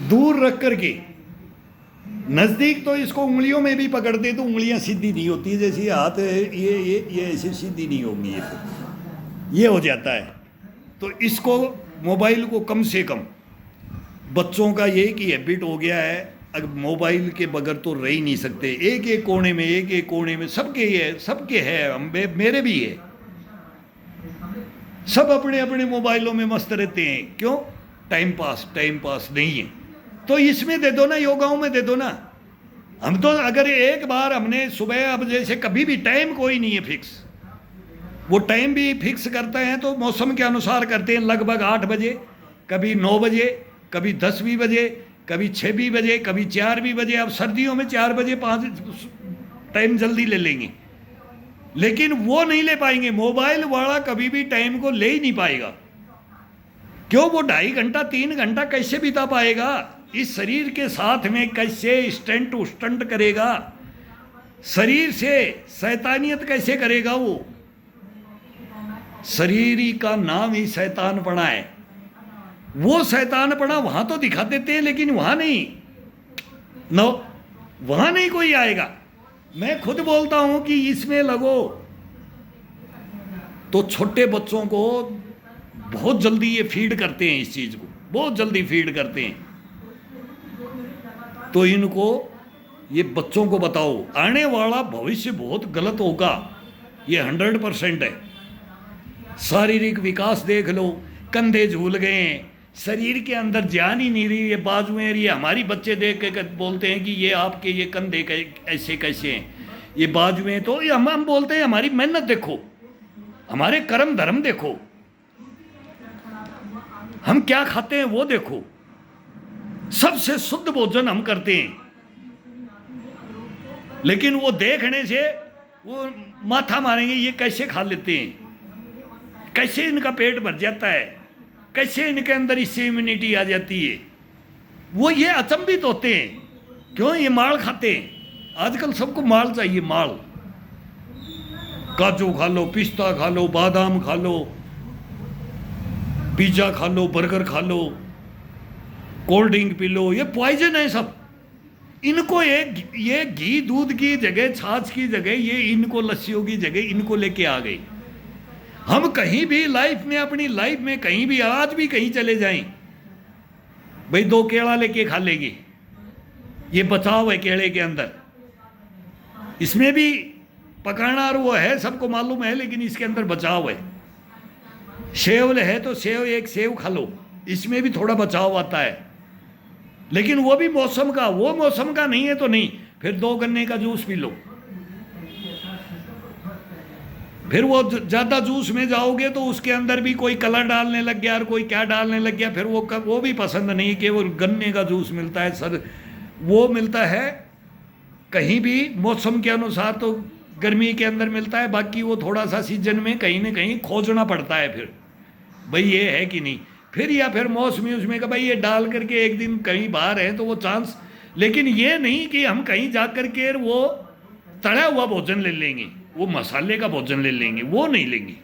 दूर रख करके, नज़दीक तो इसको उंगलियों में भी पकड़ते तो उंगलियां सीधी नहीं होती, जैसे हाथ ये ऐसे सीधी नहीं होंगी, ये हो जाता है। तो इसको, मोबाइल को कम से कम, बच्चों का ये कि हैबिट हो गया है, अब मोबाइल के बगैर तो रह ही नहीं सकते। एक कोने में सबके ये, सबके है, मेरे भी है, सब अपने अपने मोबाइलों में मस्त रहते हैं। क्यों? टाइम पास नहीं है, तो इसमें दे दो ना, योगाओं में दे दो ना। हम तो अगर एक बार हमने सुबह, अब जैसे कभी भी टाइम कोई नहीं है फिक्स, वो टाइम भी फिक्स करते हैं तो मौसम के अनुसार करते हैं, लगभग 8 बजे, कभी 9 बजे, कभी 10 भी बजे, कभी 6 भी बजे, कभी 4 भी बजे। अब सर्दियों में 4 बजे 5 टाइम जल्दी ले लेंगे, लेकिन वो नहीं ले पाएंगे। मोबाइल वाला कभी भी टाइम को ले ही नहीं पाएगा। क्यों? वो 2.5 घंटा 3 घंटा कैसे बिता पाएगा? इस शरीर के साथ में कैसे स्टंट उस्टंट करेगा? शरीर से शैतानियत कैसे करेगा? वो शरीर ही का नाम ही शैतानपना है। वो शैतानपना वहां तो दिखा देते हैं, लेकिन वहां नहीं, नो, वहां नहीं कोई आएगा। मैं खुद बोलता हूं कि इसमें लगो तो छोटे बच्चों को बहुत जल्दी ये फीड करते हैं, इस चीज को बहुत जल्दी फीड करते हैं। तो इनको, ये बच्चों को बताओ, आने वाला भविष्य बहुत गलत होगा, ये 100% है। शारीरिक विकास देख लो, कंधे झूल गए हैं, शरीर के अंदर जान ही नहीं रही। ये बाजुएं, ये हमारी बच्चे देख के बोलते हैं कि ये आपके ये कंधे ऐसे कैसे हैं, ये बाजुएं। तो ये हम बोलते हैं हमारी मेहनत देखो, हमारे कर्म धर्म देखो, हम क्या खाते हैं वो देखो। सबसे शुद्ध भोजन हम करते हैं, लेकिन वो देखने से वो माथा मारेंगे, ये कैसे खा लेते हैं, कैसे इनका पेट भर जाता है, कैसे इनके अंदर इससे इम्यूनिटी आ जाती है। वो ये अचंभित होते हैं, क्यों? ये माल खाते हैं। आजकल सबको माल चाहिए, माल। काजू खा लो, पिस्ता खा लो, बादाम खा लो, पिज्जा खा लो, बर्गर खा लो, कोल्ड ड्रिंक पी लो, ये पॉइजन है सब। इनको ये घी दूध की जगह, छाछ की जगह, ये इनको लस्सियों की जगह इनको लेके आ गई। हम कहीं भी लाइफ में, अपनी लाइफ में कहीं भी, आज भी कहीं चले जाएं, भाई 2 केला लेके खा लेंगे, ये बचाव है केले के अंदर। इसमें भी पकाना और वो है, सबको मालूम है, लेकिन इसके अंदर बचाव है। सेव है तो सेव, एक सेव खा लो, इसमें भी थोड़ा बचाव आता है, लेकिन वो भी मौसम का, वो मौसम का नहीं है तो नहीं। फिर 2 गन्ने का जूस पी लो। फिर वो ज़्यादा जूस में जाओगे तो उसके अंदर भी कोई कलर डालने लग गया और कोई क्या डालने लग गया, फिर वो भी पसंद नहीं। केवल गन्ने का जूस मिलता है सर, वो मिलता है कहीं भी मौसम के अनुसार, तो गर्मी के अंदर मिलता है, बाकी वो थोड़ा सा सीजन में कहीं ना कहीं खोजना पड़ता है। फिर भाई ये है कि नहीं, फिर या फिर मौसमी उसमें का भाई ये डाल करके एक दिन कहीं बाहर है तो वो चांस। लेकिन ये नहीं कि हम कहीं जा करके वो तड़ा हुआ भोजन ले लेंगे, वो मसाले का भोजन ले लेंगे, वो नहीं लेंगे।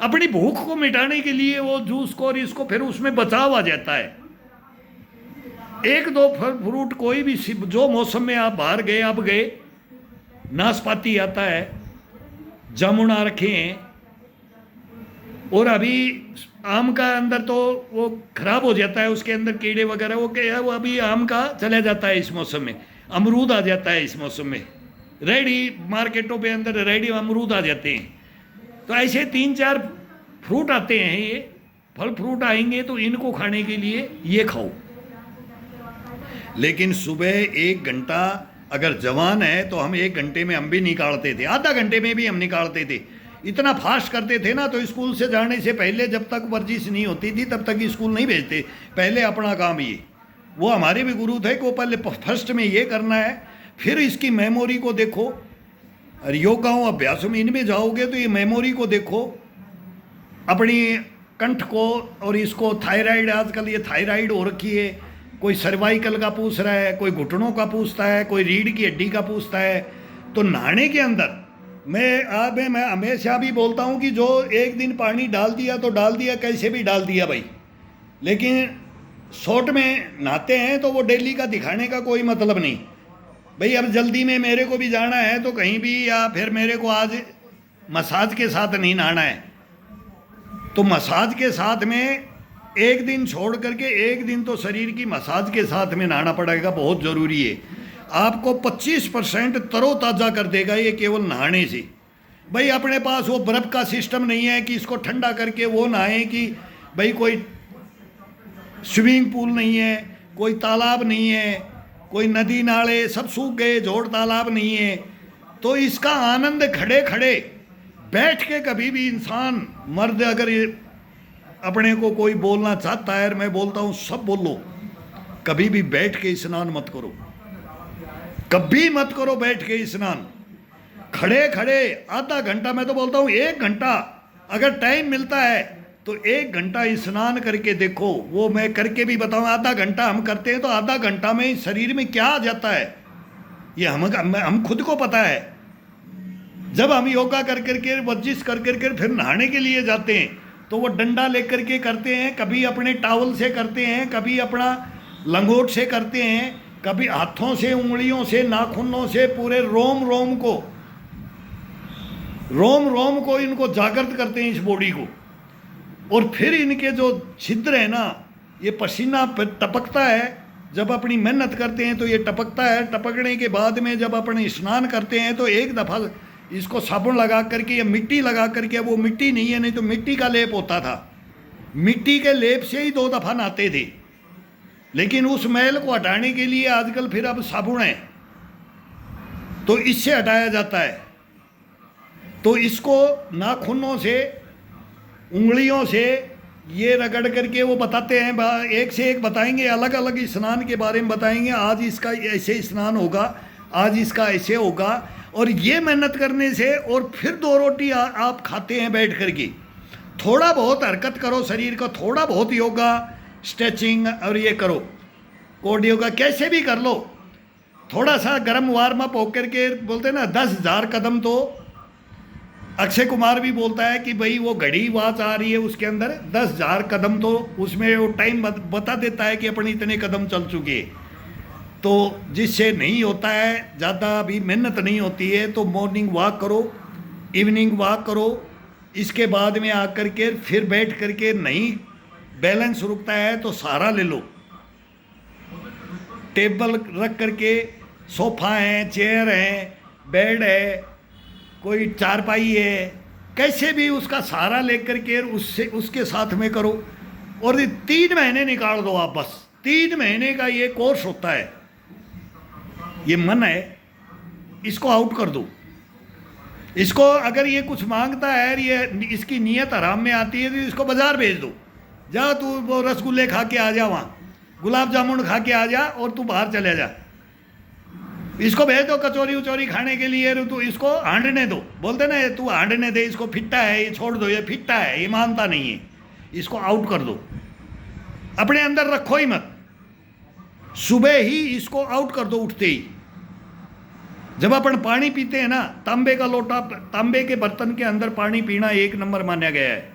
अपनी भूख को मिटाने के लिए वो जूस को और इसको, फिर उसमें बचाव आ जाता है। 1-2 फल फ्रूट कोई भी, जो मौसम में आप बाहर गए, आप गए, नाशपाती आता है, जामुन आ रखे हैं, और अभी आम का अंदर तो वो खराब हो जाता है, उसके अंदर कीड़े वगैरह, वो क्या है, वो अभी आम का चला जाता है इस मौसम में। अमरूद आ जाता है इस मौसम में, रेडी मार्केटों पे अंदर रेडी अमरूद आ जाते हैं। तो ऐसे 3-4 फ्रूट आते हैं, ये फल फ्रूट आएंगे, तो इनको खाने के लिए ये खाओ। लेकिन सुबह 1 घंटा, अगर जवान है तो हम 1 घंटे में हम भी निकालते थे, आधा घंटे में भी हम निकालते थे। इतना फास्ट करते थे ना, तो स्कूल से जाने से पहले, जब तक वर्जिश नहीं होती थी तब तक स्कूल नहीं भेजते, पहले अपना काम ये। वो हमारे भी गुरु थे को पहले फर्स्ट में ये करना है, फिर इसकी मेमोरी को देखो। और योगाओं अभ्यासों में इनमें जाओगे तो ये मेमोरी को देखो, अपनी कंठ को, और इसको थायराइड, आजकल ये थायराइड हो रखी है, कोई सर्वाइकल का पूछ रहा है, कोई घुटनों का पूछता है, कोई रीढ़ की हड्डी का पूछता है। तो नहाने के अंदर मैं हमेशा भी बोलता हूँ कि जो एक दिन पानी डाल दिया तो डाल दिया, कैसे भी डाल दिया भाई, लेकिन शॉर्ट में नहाते हैं तो वो डेली का दिखाने का कोई मतलब नहीं। भाई अब जल्दी में मेरे को भी जाना है तो कहीं भी, या फिर मेरे को आज मसाज के साथ नहीं नहाना है, तो मसाज के साथ में एक दिन छोड़ करके एक दिन तो शरीर की मसाज के साथ में नहाना पड़ेगा, बहुत ज़रूरी है। आपको 25% तरोताज़ा कर देगा ये केवल नहाने से। भाई अपने पास वो बर्फ़ का सिस्टम नहीं है कि इसको ठंडा करके वो नहाएं, कि भाई कोई स्विमिंग पूल नहीं है, कोई तालाब नहीं है, कोई नदी नाले सब सूख गए, जोड़ तालाब नहीं है, तो इसका आनंद खड़े खड़े बैठ के कभी भी इंसान, मर्द अगर ये अपने को कोई बोलना चाहता है, मैं बोलता हूँ सब बोलो, कभी भी बैठ के स्नान मत करो, कभी मत करो बैठ के स्नान। खड़े खड़े आधा घंटा, मैं तो बोलता हूँ 1 घंटा अगर टाइम मिलता है तो 1 घंटा स्नान करके देखो। वो मैं करके भी बताऊँ, आधा घंटा हम करते हैं तो आधा घंटा में शरीर में क्या आ जाता है ये हम खुद को पता है। जब हम योगा कर करके, वर्जिश कर करके फिर नहाने के लिए जाते हैं तो वो डंडा लेकर के करते हैं, कभी अपने टावल से करते हैं, कभी अपना लंगोट से करते हैं, कभी हाथों से, उंगलियों से, नाखूनों से, पूरे रोम रोम को इनको जागृत करते हैं इस बॉडी को। और फिर इनके जो छिद्र है ना, ये पसीना टपकता है, जब अपनी मेहनत करते हैं तो ये टपकता है। टपकने के बाद में जब अपने स्नान करते हैं तो एक दफ़ा इसको साबुन लगा करके या मिट्टी लगा करके, वो मिट्टी नहीं है, नहीं तो मिट्टी का लेप होता था, मिट्टी के लेप से ही 2 दफ़ा नहाते थे। लेकिन उस मैल को हटाने के लिए आजकल फिर अब साबुन है, तो इससे हटाया जाता है। तो इसको नाखूनों से, उंगलियों से ये रगड़ करके वो बताते हैं, एक से एक बताएंगे, अलग अलग स्नान के बारे में बताएंगे। आज इसका ऐसे स्नान होगा, आज इसका ऐसे होगा। और ये मेहनत करने से, और फिर 2 रोटी आप खाते हैं बैठ करके, थोड़ा बहुत हरकत करो शरीर को, थोड़ा बहुत योगा, स्ट्रेचिंग और ये करो, कोड योगा कैसे भी कर लो। थोड़ा सा गर्म वार्म अप होकर के, बोलते हैं ना 10,000 कदम। तो अक्षय कुमार भी बोलता है कि भाई वो घड़ी वॉच आ रही है उसके अंदर 10,000 कदम, तो उसमें वो टाइम बता देता है कि अपने इतने कदम चल चुके। तो जिससे नहीं होता है, ज़्यादा अभी मेहनत नहीं होती है, तो मॉर्निंग वॉक करो, इवनिंग वॉक करो। इसके बाद में आकर के फिर बैठ करके नहीं बैलेंस रुकता है तो सहारा ले लो, टेबल रख करके, सोफा है, चेयर है, बेड है, कोई चारपाई है, कैसे भी उसका सहारा लेकर के उससे उसके साथ में करो। और ये 3 महीने निकाल दो आप, बस 3 महीने का ये कोर्स होता है। ये मन है, इसको आउट कर दो। इसको अगर ये कुछ मांगता है, ये इसकी नीयत हराम में आती है, तो इसको बाजार भेज दो। जा तू वो रसगुल्ले खा के आ जा, वहाँ गुलाब जामुन खा के आ जा, और तू बाहर चले जा। इसको भेज दो कचौरी उचौरी खाने के लिए, तो इसको हांडने दो। बोलते ना तू हांडने दे, इसको फिट्टा है, ये छोड़ दो, ये फिट्टा है, ये मानता नहीं है, इसको आउट कर दो, अपने अंदर रखो ही मत। सुबह ही इसको आउट कर दो, उठते ही। जब अपन पानी पीते हैं ना, तांबे का लोटा, तांबे के बर्तन के अंदर पानी पीना 1 नंबर माना गया है।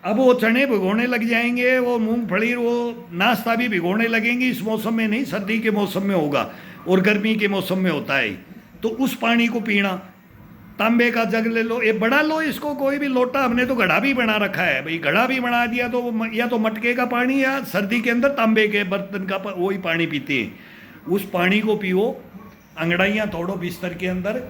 अब वो चने भिगोने लग जाएंगे, वो मूंगफली, वो नाश्ता भी भिगोने लगेंगे। इस मौसम में नहीं, सर्दी के मौसम में होगा, और गर्मी के मौसम में होता है। तो उस पानी को पीना, तांबे का जग ले लो, ये बड़ा लो, इसको कोई भी लोटा, हमने तो घड़ा भी बना रखा है भाई, घड़ा भी बना दिया, तो या तो मटके का पानी, या सर्दी के अंदर तांबे के बर्तन का वही पानी पीते हैं। उस पानी को पियो, अंगड़ाइयाँ तोड़ो बिस्तर के अंदर,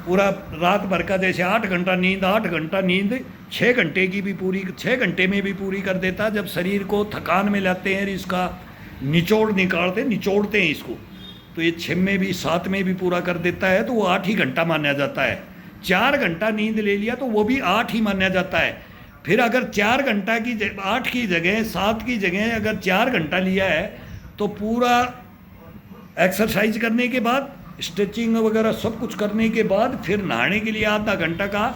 पूरा रात भर का, जैसे 8 घंटा नींद, 8 घंटा नींद 6 घंटे की भी पूरी, 6 घंटे में भी पूरी कर देता। जब शरीर को थकान में लाते हैं, इसका निचोड़ते हैं इसको, तो ये 6 में भी 7 में भी पूरा कर देता है, तो वो 8 ही घंटा माना जाता है। 4 घंटा नींद ले लिया तो वो भी 8 ही माना जाता है। फिर अगर 4 घंटा की 8 की जगह 7 की जगह अगर 4 घंटा लिया है, तो पूरा एक्सरसाइज करने के बाद, स्ट्रेचिंग वगैरह सब कुछ करने के बाद, फिर नहाने के लिए आधा घंटा का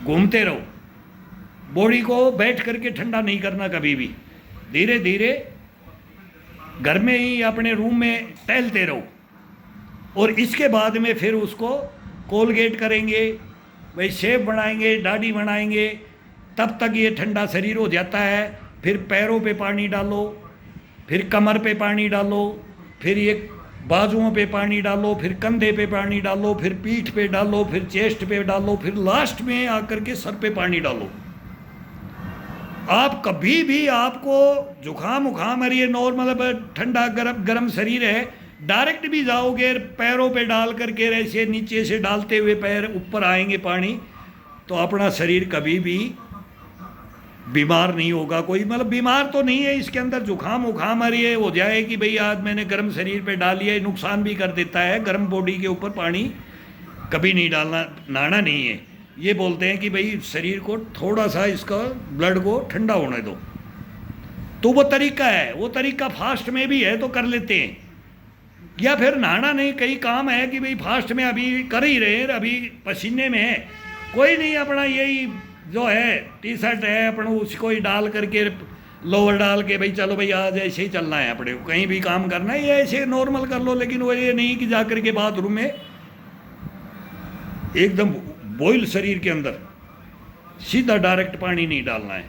घूमते रहो। बॉडी को बैठ करके ठंडा नहीं करना कभी भी, धीरे धीरे घर में ही अपने रूम में टहलते रहो। और इसके बाद में फिर उसको कोलगेट करेंगे, भाई शेव बनाएंगे, दाढ़ी बनाएंगे, तब तक ये ठंडा शरीर हो जाता है। फिर पैरों पे पानी डालो, फिर कमर पे पानी डालो, फिर ये बाजुओं पे पानी डालो, फिर कंधे पे पानी डालो, फिर पीठ पे डालो, फिर चेस्ट पे डालो, फिर लास्ट में आकर के सर पे पानी डालो। आप कभी भी आपको जुकाम उखाम, अरे ये नॉर्मल ठंडा गरम शरीर है, डायरेक्ट भी जाओगे पैरों पे डाल करके, ऐसे नीचे से डालते हुए पैर ऊपर आएंगे पानी, तो अपना शरीर कभी भी बीमार नहीं होगा। कोई मतलब बीमार तो नहीं है इसके अंदर, जुकाम उखाम अरे ये हो जाए कि भाई आज मैंने गर्म शरीर पे डाल लिया, नुकसान भी कर देता है। गर्म बॉडी के ऊपर पानी कभी नहीं डालना, नहाना नहीं है। ये बोलते हैं कि भाई शरीर को थोड़ा सा इसका ब्लड को ठंडा होने दो, तो वो तरीका है, वो तरीका फास्ट में भी है तो कर लेते हैं। या फिर नहाना नहीं, कई काम है कि भाई फास्ट में अभी कर ही रहे हैं, अभी पसीने में है, कोई नहीं, अपना यही जो है टी शर्ट है अपना उसको ही डाल करके लोअर डाल के भाई चलो भाई आज ऐसे ही चलना है, अपने को कहीं भी काम करना है, ये ऐसे नॉर्मल कर लो। लेकिन वो ये नहीं कि जा करके बाथरूम में एकदम बॉयल शरीर के अंदर सीधा डायरेक्ट पानी नहीं डालना है।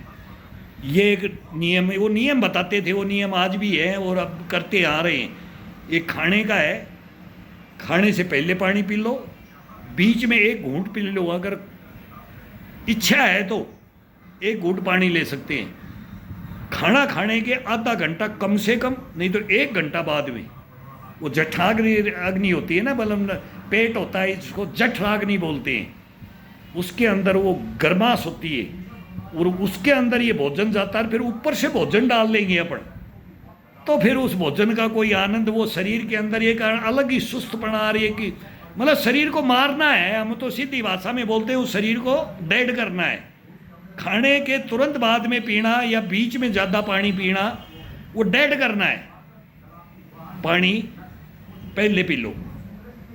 ये एक नियम है, वो नियम बताते थे, वो नियम आज भी है और अब करते आ रहे हैं। एक खाने का है, खाने से पहले पानी पी लो, बीच में एक घूंट पी लो, अगर इच्छा है तो एक घूंट पानी ले सकते हैं। खाना खाने के आधा घंटा कम से कम, नहीं तो 1 घंटा बाद में वो जठराग्नि अग्नि होती है ना, मतलब पेट होता है, इसको जठराग्नि बोलते हैं, उसके अंदर वो गर्माश होती है और उसके अंदर ये भोजन जाता है। फिर ऊपर से भोजन डाल लेंगे अपन, तो फिर उस भोजन का कोई आनंद, वो शरीर के अंदर एक अलग ही सुस्तपना आ रही है कि मतलब शरीर को मारना है, हम तो सीधी भाषा में बोलते हैं, उस शरीर को डेड करना है। खाने के तुरंत बाद में पीना या बीच में ज़्यादा पानी पीना, वो डेड करना है। पानी पहले पी लो,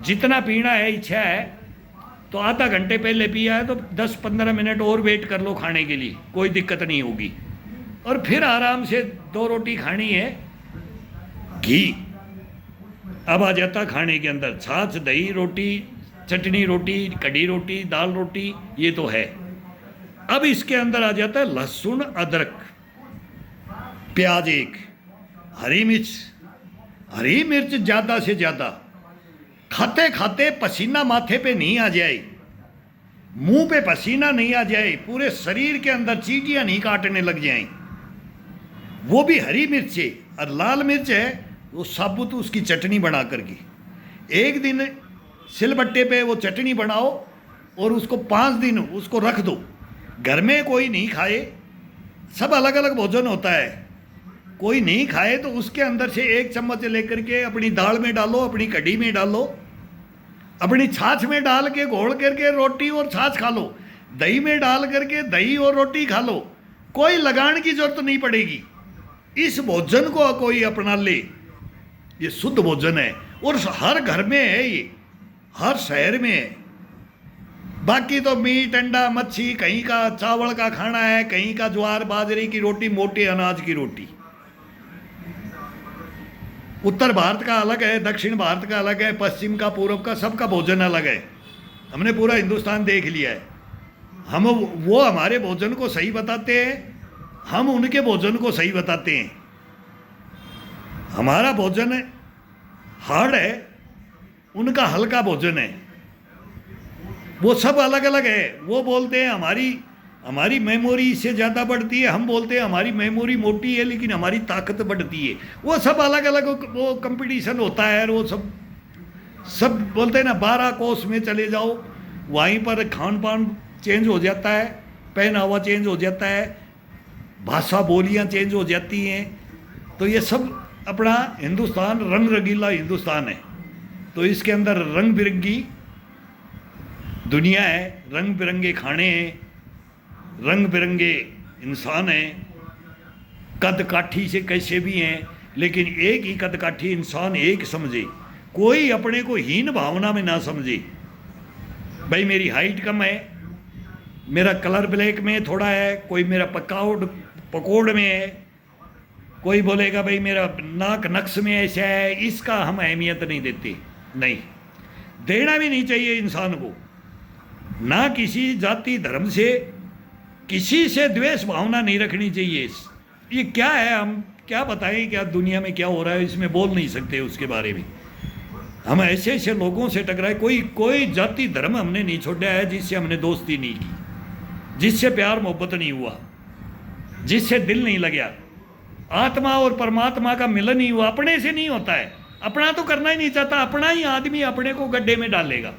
जितना पीना है, इच्छा है तो आधा घंटे पहले पिया है तो 10-15 मिनट और वेट कर लो खाने के लिए, कोई दिक्कत नहीं होगी। और फिर आराम से 2 रोटी खानी है, घी अब आ जाता खाने के अंदर, छाछ, दही, रोटी, चटनी रोटी, कड़ी रोटी, दाल रोटी, ये तो है। अब इसके अंदर आ जाता है लहसुन, अदरक, प्याज, एक हरी मिर्च, हरी मिर्च ज़्यादा से ज़्यादा, खाते खाते पसीना माथे पे नहीं आ जाए, मुंह पे पसीना नहीं आ जाए, पूरे शरीर के अंदर चींटियां नहीं काटने लग जाएं, वो भी हरी मिर्च है। और लाल मिर्च है वो साबुत, उसकी चटनी बना करके एक दिन सिलबट्टे पे वो चटनी बनाओ और उसको 5 दिन उसको रख दो। घर में कोई नहीं खाए, सब अलग अलग भोजन होता है, कोई नहीं खाए तो उसके अंदर से 1 चम्मच लेकर के अपनी दाल में डालो, अपनी कढ़ी में डालो, अपनी छाछ में डाल के घोल करके रोटी और छाछ खा लो, दही में डाल करके दही और रोटी खा लो, कोई लगाने की जरूरत नहीं पड़ेगी। इस भोजन को कोई अपना ले, ये शुद्ध भोजन है और हर घर में है, ये हर शहर में है। बाकी तो मीट, अंडा, मच्छी, कहीं का चावल का खाना है, कहीं का ज्वार बाजरे की रोटी, मोटे अनाज की रोटी। उत्तर भारत का अलग है, दक्षिण भारत का अलग है, पश्चिम का, पूर्व का, सबका भोजन अलग है। हमने पूरा हिंदुस्तान देख लिया है। हम वो हमारे भोजन को सही बताते हैं, हम उनके भोजन को सही बताते हैं। हमारा भोजन हार्ड है, उनका हल्का भोजन है, वो सब अलग अलग है। वो बोलते हैं हमारी मेमोरी इससे ज़्यादा बढ़ती है, हम बोलते हैं हमारी मेमोरी मोटी है लेकिन हमारी ताकत बढ़ती है। वो सब अलग अलग वो कंपटीशन होता है। और वो सब बोलते हैं ना 12 कोस में चले जाओ, वहीं पर खान पान चेंज हो जाता है, पहनावा चेंज हो जाता है, भाषा बोलियाँ चेंज हो जाती हैं। तो ये सब अपना हिंदुस्तान रंग रंगीला हिंदुस्तान है। तो इसके अंदर रंग बिरंगी दुनिया है, रंग बिरंगे खाने हैं, रंग बिरंगे इंसान हैं, कद काठी से कैसे भी हैं, लेकिन एक ही कद काठी इंसान एक समझे, कोई अपने को हीन भावना में ना समझे। भाई मेरी हाइट कम है, मेरा कलर ब्लैक में थोड़ा है, कोई मेरा पकोड़ में है, कोई बोलेगा भाई मेरा नाक नक्श में ऐसा है, इसका हम अहमियत नहीं देते। नहीं, देना भी नहीं चाहिए इंसान को। ना किसी जाति धर्म से किसी से द्वेष भावना नहीं रखनी चाहिए। ये क्या है, हम क्या बताएं, क्या दुनिया में क्या हो रहा है, इसमें बोल नहीं सकते उसके बारे में। हम ऐसे ऐसे लोगों से टकराए, कोई जाति धर्म हमने नहीं छोड़ा है जिससे हमने दोस्ती नहीं की, जिससे प्यार मोहब्बत नहीं हुआ, जिससे दिल नहीं लगा, आत्मा और परमात्मा का मिलन नहीं हुआ। अपने से नहीं होता है, अपना तो करना ही नहीं चाहता, अपना ही आदमी अपने को गड्ढे में डालेगा,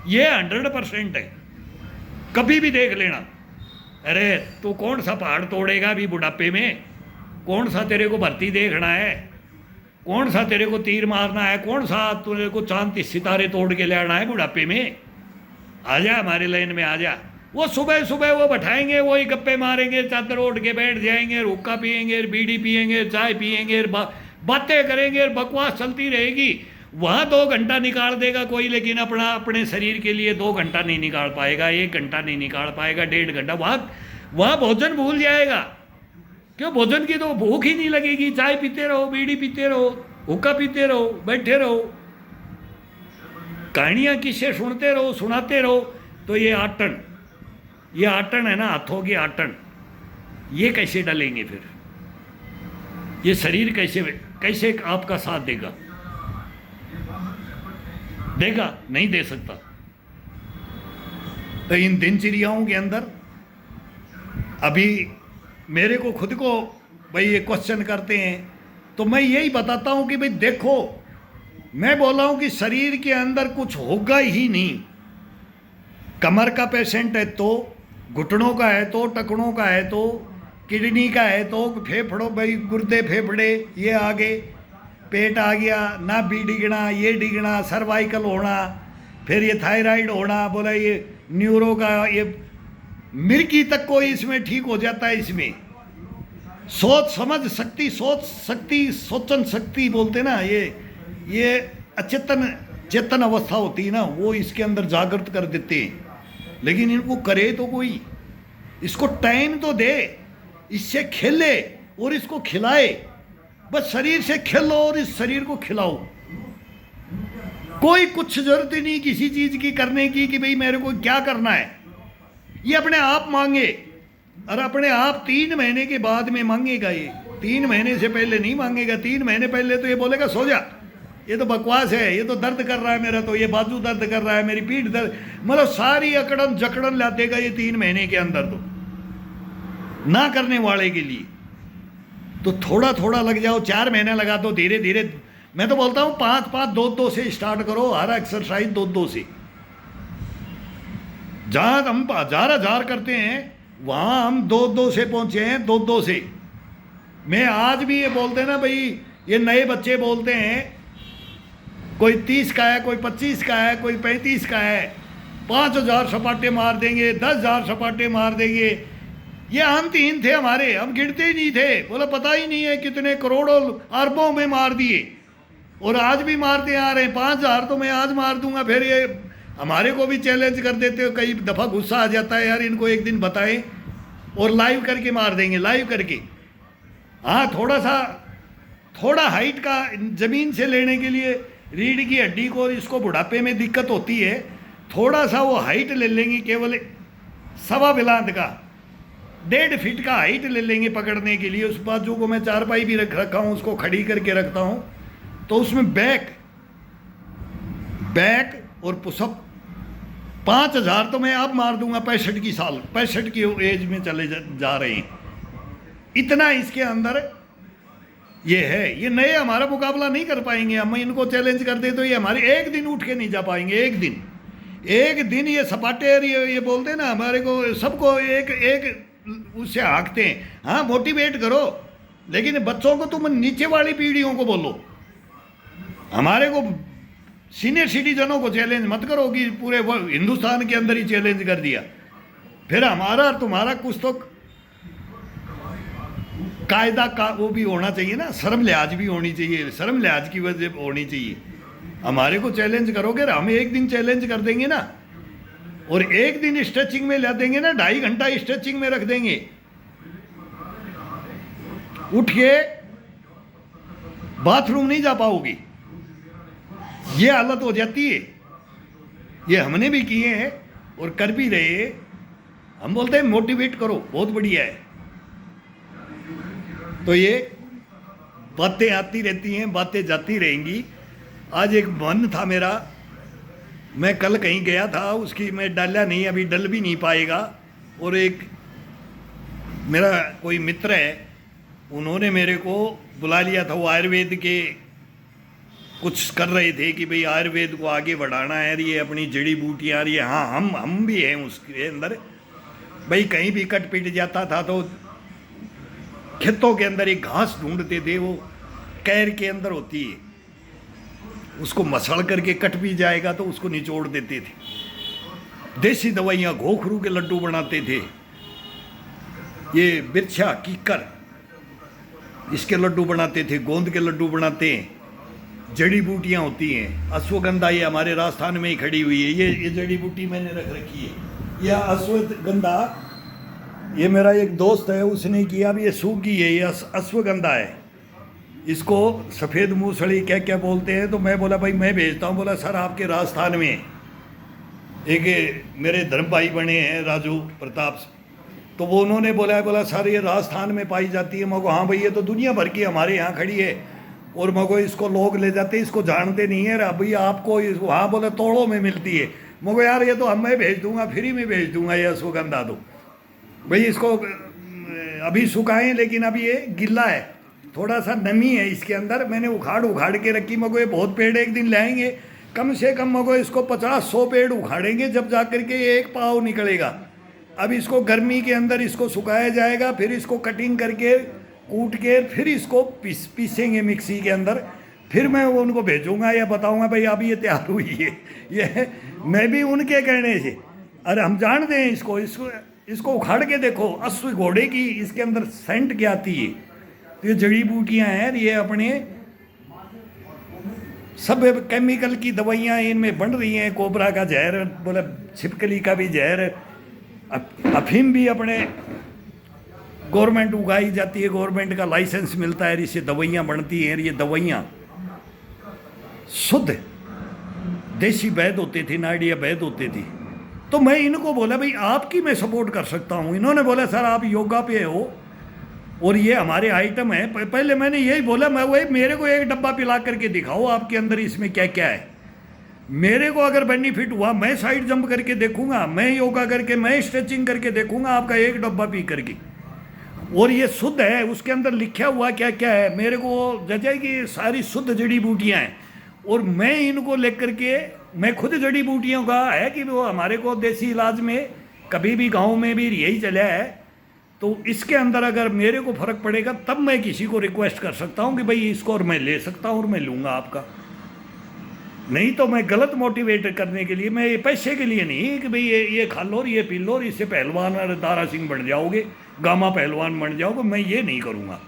ये 100% है। कभी भी देख लेना, अरे तू कौन सा पहाड़ तोड़ेगा अभी बुढ़ापे में, कौन सा तेरे को भर्ती देखना है, कौन सा तेरे को तीर मारना है, कौन सा तेरे को चांद सितारे तोड़ के ले आना है बुढ़ापे में। आ जा हमारे लाइन में आ जा। वो सुबह सुबह वो बैठाएंगे, वही गप्पे मारेंगे, चादर ओढ़ के बैठ जाएंगे, हुक्का पियेंगे, बीड़ी पियेंगे, चाय पियेंगे, बातें करेंगे, बकवास चलती रहेगी। वहाँ 2 घंटा निकाल देगा कोई, लेकिन अपने शरीर के लिए 2 घंटा नहीं निकाल पाएगा, 1 घंटा नहीं निकाल पाएगा, 1.5 घंटा। वहाँ भोजन भूल जाएगा। क्यों? भोजन की तो भूख ही नहीं लगेगी। चाय पीते रहो, बीड़ी पीते रहो, हुक्का पीते रहो, बैठे रहो, कहानियाँ किस्से सुनते रहो, सुनाते रहो। तो ये आटन है ना, हाथों की आटन, ये कैसे डलेंगे फिर? ये शरीर कैसे आपका साथ देगा? नहीं दे सकता। तो इन दिनचर्याओं के अंदर अभी मेरे को खुद को भाई ये क्वेश्चन करते हैं, तो मैं यही बताता हूं कि भाई देखो, मैं बोला हूं कि शरीर के अंदर कुछ होगा ही नहीं। कमर का पेशेंट है तो, घुटनों का है तो, टखनों का है तो, किडनी का है तो, फेफड़ों भाई गुर्दे फेफड़े ये आ गए, पेट आ गया, नाभि डिगना, ये डिगना, सर्वाइकल होना, फिर ये थायराइड होना, बोला ये न्यूरो का, ये मिर्गी तक कोई इसमें ठीक हो जाता है। इसमें सोच समझ शक्ति, सोचन शक्ति बोलते ना, ये चेतन अवस्था होती है ना, वो इसके अंदर जागृत कर देते हैं। लेकिन इनको करे तो कोई, इसको टाइम तो दे, इससे खेले और इसको खिलाए। बस शरीर से खेलो और इस शरीर को खिलाओ। कोई कुछ जरूरत ही नहीं किसी चीज की करने की कि भाई मेरे को क्या करना है। ये अपने आप मांगे, और अपने आप 3 महीने के बाद में मांगेगा। ये 3 महीने से पहले नहीं मांगेगा। 3 महीने पहले तो ये बोलेगा सो जा, ये तो बकवास है, ये तो दर्द कर रहा है मेरा, तो ये बाजू दर्द कर रहा है, मेरी पीठ दर्द, मतलब सारी अकड़न जकड़न ला देगा ये 3 महीने के अंदर। तो ना करने वाले के लिए तो थोड़ा थोड़ा लग जाओ, 4 महीने लगा दो, धीरे धीरे। मैं तो बोलता हूँ 5-5, 2-2 से स्टार्ट करो, हर एक्सरसाइज 2-2 से। जहाँ हम 1000 करते हैं वहाँ हम 2-2 से पहुँचे हैं, 2-2 से। मैं आज भी ये बोलते हैं ना भाई, ये नए बच्चे बोलते हैं, कोई 30 का है, कोई 25 का है, कोई 35 का है, 5000 सपाटे मार देंगे, 10,000 सपाटे मार देंगे। ये अंतहीन थे हमारे, हम गिनते ही नहीं थे, बोला पता ही नहीं है कितने करोड़ों अरबों में मार दिए, और आज भी मारते आ रहे हैं। 5,000 तो मैं आज मार दूंगा। फिर ये हमारे को भी चैलेंज कर देते हो, कई दफ़ा गुस्सा आ जाता है, यार इनको एक दिन बताएं और लाइव करके मार देंगे, लाइव करके। हाँ, थोड़ा हाइट का ज़मीन से लेने के लिए रीढ़ की हड्डी को, इसको बुढ़ापे में दिक्कत होती है, थोड़ा सा वो हाइट ले लेंगे, केवल 1.25 बिलांत का, 1.5 फीट का हाइट ले लेंगे पकड़ने के लिए। उस बाजू को मैं चारपाई भी रखा हूँ, उसको खड़ी करके रखता हूँ, तो उसमें बैक और पुशअप 5,000 तो मैं अब मार दूंगा। 65 की एज में चले जा रहे हैं। इतना इसके अंदर ये है। ये नए हमारा मुकाबला नहीं कर पाएंगे। हम इनको चैलेंज कर दे तो ये हमारे एक दिन उठ के नहीं जा पाएंगे। एक दिन ये सपाटे, ये बोलते हैं ना, हमारे को सबको एक उससे हाँकते हैं। हाँ, मोटिवेट करो, लेकिन बच्चों को तुम नीचे वाली पीढ़ियों को बोलो। हमारे को सीनियर सिटीजनों को चैलेंज मत करो कि पूरे हिंदुस्तान के अंदर ही चैलेंज कर दिया। फिर हमारा और तुम्हारा कुछ तो कायदा का वो भी होना चाहिए ना, शर्म लिहाज भी होनी चाहिए, शर्म लिहाज की वजह होनी चाहिए। हमारे को चैलेंज करोगे, हम एक दिन चैलेंज कर देंगे ना, और एक दिन स्ट्रेचिंग में ला देंगे ना, 2.5 घंटा स्ट्रेचिंग में रख देंगे। उठ के बाथरूम नहीं जा पाओगी, ये हालत हो जाती है। ये हमने भी किए हैं और कर भी रहे हैं। हम बोलते हैं मोटिवेट करो, बहुत बढ़िया है। तो ये बातें आती रहती हैं, बातें जाती रहेंगी। आज एक मन था मेरा, मैं कल कहीं गया था, उसकी मैं डाला नहीं, अभी डल भी नहीं पाएगा। और एक मेरा कोई मित्र है, उन्होंने मेरे को बुला लिया था। वो आयुर्वेद के कुछ कर रहे थे कि भाई आयुर्वेद को आगे बढ़ाना है, ये अपनी जड़ी बूटियाँ, ये हाँ हम भी हैं उसके अंदर। भाई कहीं भी कट पिट जाता था तो खेतों के अंदर एक घास ढूंढते थे, वो कैर के अंदर होती है, उसको मसल करके कट भी जाएगा तो उसको निचोड़ देते थे। देसी दवाइयाँ, घोखरू के लड्डू बनाते थे, ये बिरछा कीकर इसके लड्डू बनाते थे, गोंद के लड्डू बनाते हैं। जड़ी बूटियाँ होती हैं, अश्वगंधा ये हमारे राजस्थान में ही खड़ी हुई है, ये जड़ी बूटी मैंने रख रखी है। यह अश्वगंधा, ये मेरा एक दोस्त है उसने किया, अब ये सूख गई है, ये अश्वगंधा है। इसको सफ़ेद मूसड़ी क्या क्या बोलते हैं, तो मैं बोला भाई मैं भेजता हूँ। बोला सर आपके राजस्थान में एक मेरे धर्म भाई बने हैं राजू प्रताप, तो वो उन्होंने बोला सर ये राजस्थान में पाई जाती है। मगो हाँ भाई ये तो दुनिया भर की हमारे यहाँ खड़ी है, और मगो इसको लोग ले जाते हैं, इसको जानते नहीं है भाई आपको वहाँ बोले तोड़ों में मिलती है। मगो यार ये तो मैं भेज दूंगा, फ्री में भेज दूंगा ये अश्वगंधा। तो भाई इसको अभी सुखाएं, लेकिन अभी ये गिल्ला है, थोड़ा सा नमी है इसके अंदर, मैंने उखाड़ के रखी। मगो ये बहुत पेड़ एक दिन लाएंगे, कम से कम मगो इसको 50-100 पेड़ उखाड़ेंगे जब जा करके ये एक पाव निकलेगा। अब इसको गर्मी के अंदर इसको सुखाया जाएगा, फिर इसको कटिंग करके कूट के फिर इसको पीसेंगे मिक्सी के अंदर, फिर मैं वो उनको भेजूंगा या बताऊंगा भाई अभी ये तैयार हुई है। ये मैं भी उनके कहने से, अरे हम जानते हैं इसको उखाड़ के देखो, अश्व घोड़े की इसके अंदर सेंट क्या आती है। तो ये जड़ी बूटियाँ हैं, ये अपने सब केमिकल की दवाइयाँ इनमें बन रही हैं। कोबरा का जहर, बोला छिपकली का भी जहर, अफीम भी अपने गवर्नमेंट उगाई जाती है, गवर्नमेंट का लाइसेंस मिलता है, इससे दवाइयाँ बनती हैं। ये दवाइयाँ शुद्ध देसी वैद्य होते थे, नाड़िया वैद्य होते थे। तो मैं इनको बोला भाई आपकी मैं सपोर्ट कर सकता हूँ। इन्होंने बोला सर आप योगा पे हो और ये हमारे आइटम है। पहले मैंने यही बोला, मैं वही मेरे को एक डब्बा पिला करके दिखाओ आपके अंदर इसमें क्या क्या है। मेरे को अगर बेनिफिट हुआ मैं साइड जंप करके देखूंगा, मैं योगा करके, मैं स्ट्रेचिंग करके देखूंगा आपका एक डब्बा पी करके। और ये शुद्ध है, उसके अंदर लिखा हुआ क्या क्या है मेरे को जैसे कि सारी शुद्ध जड़ी बूटियाँ हैं। और मैं इनको लेकर के, मैं खुद जड़ी बूटियों का है कि वो हमारे को देसी इलाज में कभी भी गांव में भी यही चला है। तो इसके अंदर अगर मेरे को फ़र्क पड़ेगा तब मैं किसी को रिक्वेस्ट कर सकता हूँ कि भाई इसको, और मैं ले सकता हूँ और मैं लूँगा आपका। नहीं तो मैं गलत मोटिवेट करने के लिए, मैं ये पैसे के लिए नहीं कि भाई ये खा लो और ये पी लो और इससे पहलवान और दारा सिंह बन जाओगे, गामा पहलवान बन जाओगे, मैं ये नहीं करूँगा।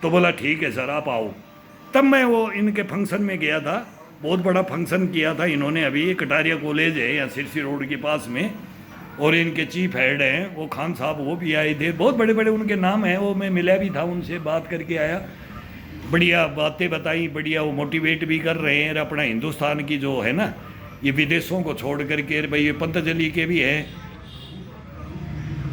तो बोला ठीक है सर आप आओ। तब मैं वो इनके फंक्शन में गया था, बहुत बड़ा फंक्शन किया था इन्होंने। अभी ये कटारिया कॉलेज है यहाँ सिरसी रोड के पास में, और इनके चीफ हेड हैं वो खान साहब, वो भी आए थे। बहुत बड़े बड़े उनके नाम हैं, वो मैं मिला भी था उनसे, बात करके आया, बढ़िया बातें बताई, बढ़िया वो मोटिवेट भी कर रहे हैं। अपना हिंदुस्तान की जो है ना, ये विदेशों को छोड़ करके, भाई ये पतंजलि के भी हैं।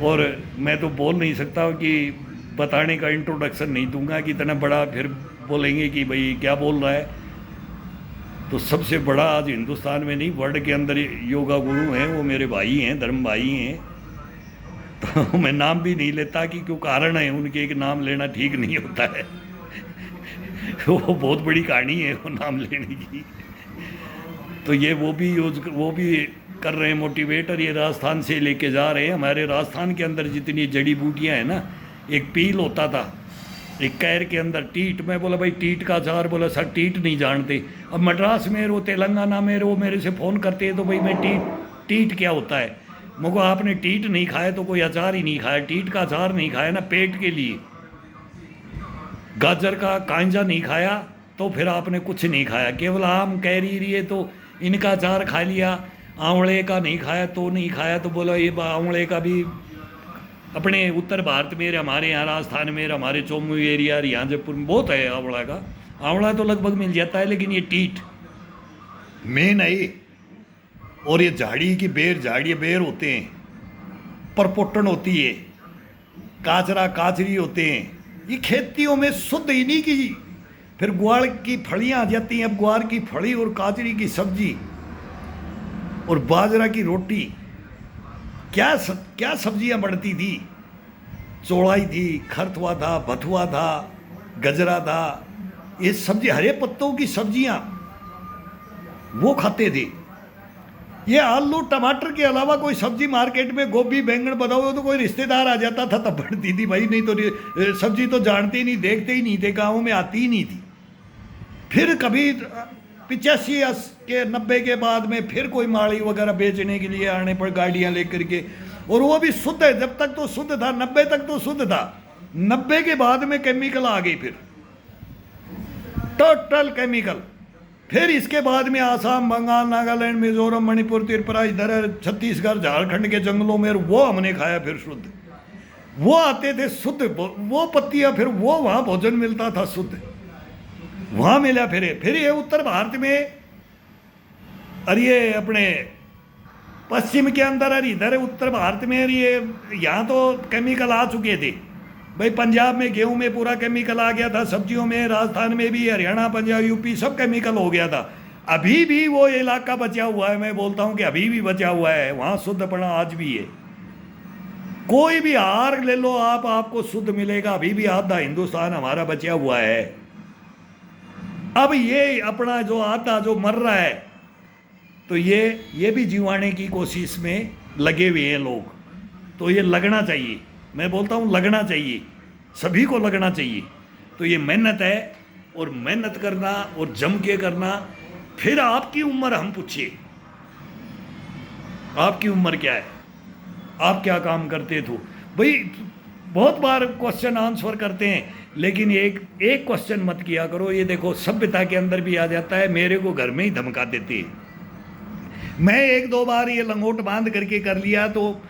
और मैं तो बोल नहीं सकता कि बताने का इंट्रोडक्शन नहीं दूंगा कि इतना बड़ा, फिर बोलेंगे कि भाई क्या बोल रहा है। तो सबसे बड़ा आज हिंदुस्तान में नहीं वर्ल्ड के अंदर योगा गुरु हैं, वो मेरे भाई हैं, धर्म भाई हैं। तो मैं नाम भी नहीं लेता कि क्यों कारण है उनके, एक नाम लेना ठीक नहीं होता है। वो बहुत बड़ी कहानी है वो नाम लेने की। तो ये वो भी कर रहे हैं मोटिवेट, और ये राजस्थान से लेके जा रहे हैं। हमारे राजस्थान के अंदर जितनी जड़ी बूटियाँ हैं ना, एक पील होता था एक कैर के अंदर, टीट। मैं बोला भाई टीट का अचार, बोला सर टीट नहीं जानते। अब मद्रास में वो तेलंगाना में वो मेरे से फ़ोन करते हैं, तो भाई मैं टीट क्या होता है। मुझको आपने टीट नहीं खाया तो कोई अचार ही नहीं खाया, टीट का अचार नहीं खाया ना पेट के लिए, गाजर का कांजा नहीं खाया तो फिर आपने कुछ नहीं खाया। केवल आम कैरी रही है तो इनका अचार खा लिया, आंवले का नहीं खाया तो नहीं खाया। तो बोला ये आंवले का भी अपने उत्तर भारत में, हमारे यहाँ राजस्थान में, हमारे चोमू एरिया यहाँ जयपुर में बहुत है आंवला का। आंवला तो लगभग मिल जाता है, लेकिन ये टीट मेन है ये। और ये झाड़ी की बेर, झाड़ी बेर होते हैं, परपोटन होती है, काचरा काचरी होते हैं, ये खेतियों में शुद्ध इन्हीं की। फिर ग्वार की फलियाँ आ जाती हैं। अब ग्वार की फली और काचरी की सब्जी और बाजरा की रोटी, क्या सब्जियां बढ़ती थी। चौड़ाई थी, खरथुआ था, भथुआ था, गजरा था, ये सब्जी हरे पत्तों की सब्जियां वो खाते थे। ये आलू टमाटर के अलावा कोई सब्जी मार्केट में गोभी बैंगन बताओ तो कोई रिश्तेदार आ जाता था तब बढ़ती थी भाई, नहीं तो सब्जी तो जानते ही नहीं, देखते ही नहीं थे, गाँव में आती ही नहीं थी। फिर कभी 85 के 90 के बाद में फिर कोई माड़ी वगैरह बेचने के लिए आने पर गाड़ियां लेकर के, और वो भी शुद्ध है। जब तक तो शुद्ध था, 90 तक तो शुद्ध था, 90 के बाद में केमिकल आ गई, फिर टोटल केमिकल। फिर इसके बाद में आसाम, बंगाल, नागालैंड, मिजोरम, मणिपुर, त्रिपुरा, इधर छत्तीसगढ़, झारखंड के जंगलों में, वो हमने खाया फिर शुद्ध। वो आते थे शुद्ध, वो पत्तियां, फिर वो वहां भोजन मिलता था शुद्ध, वहां मिला। फिर ये उत्तर भारत में, और ये अपने पश्चिम के अंदर, और इधर उत्तर भारत में, ये यहाँ तो केमिकल आ चुके थे भाई। पंजाब में गेहूं में पूरा केमिकल आ गया था, सब्जियों में, राजस्थान में भी, हरियाणा, पंजाब, यूपी सब केमिकल हो गया था। अभी भी वो इलाका बचा हुआ है, मैं बोलता हूँ कि अभी भी बचा हुआ है, वहाँ शुद्धपना आज भी है। कोई भी आहार ले लो आप, आपको शुद्ध मिलेगा। अभी भी आधा हिंदुस्तान हमारा बचा हुआ है। अब ये अपना जो आधा जो मर रहा है, तो ये भी जीवाने की कोशिश में लगे हुए हैं लोग। तो ये लगना चाहिए, मैं बोलता हूँ लगना चाहिए, सभी को लगना चाहिए। तो ये मेहनत है, और मेहनत करना और जम के करना। फिर आपकी उम्र हम पूछिए, आपकी उम्र क्या है, आप क्या काम करते थे भाई। बहुत बार क्वेश्चन आंसर करते हैं, लेकिन एक क्वेश्चन मत किया करो। ये देखो सभ्यता के अंदर भी आ जाता है, मेरे को घर में ही धमका देते हैं। मैं 1-2 बार ये लंगोट बांध करके कर लिया, तो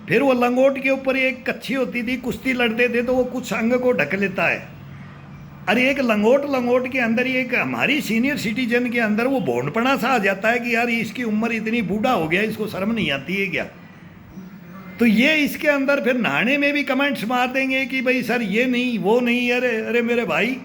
फिर वो लंगोट के ऊपर एक कच्छी होती थी, कुश्ती लड़ते थे, तो वो कुछ अंग को ढक लेता है। अरे एक लंगोट के अंदर, एक हमारी सीनियर सिटीजन के अंदर वो भोंडपना सा आ जाता है कि यार इसकी उम्र इतनी बूढ़ा हो गया, इसको शर्म नहीं आती है क्या। तो ये इसके अंदर फिर नहाने में भी कमेंट्स मार देंगे कि भाई सर ये नहीं, वो नहीं। अरे मेरे भाई,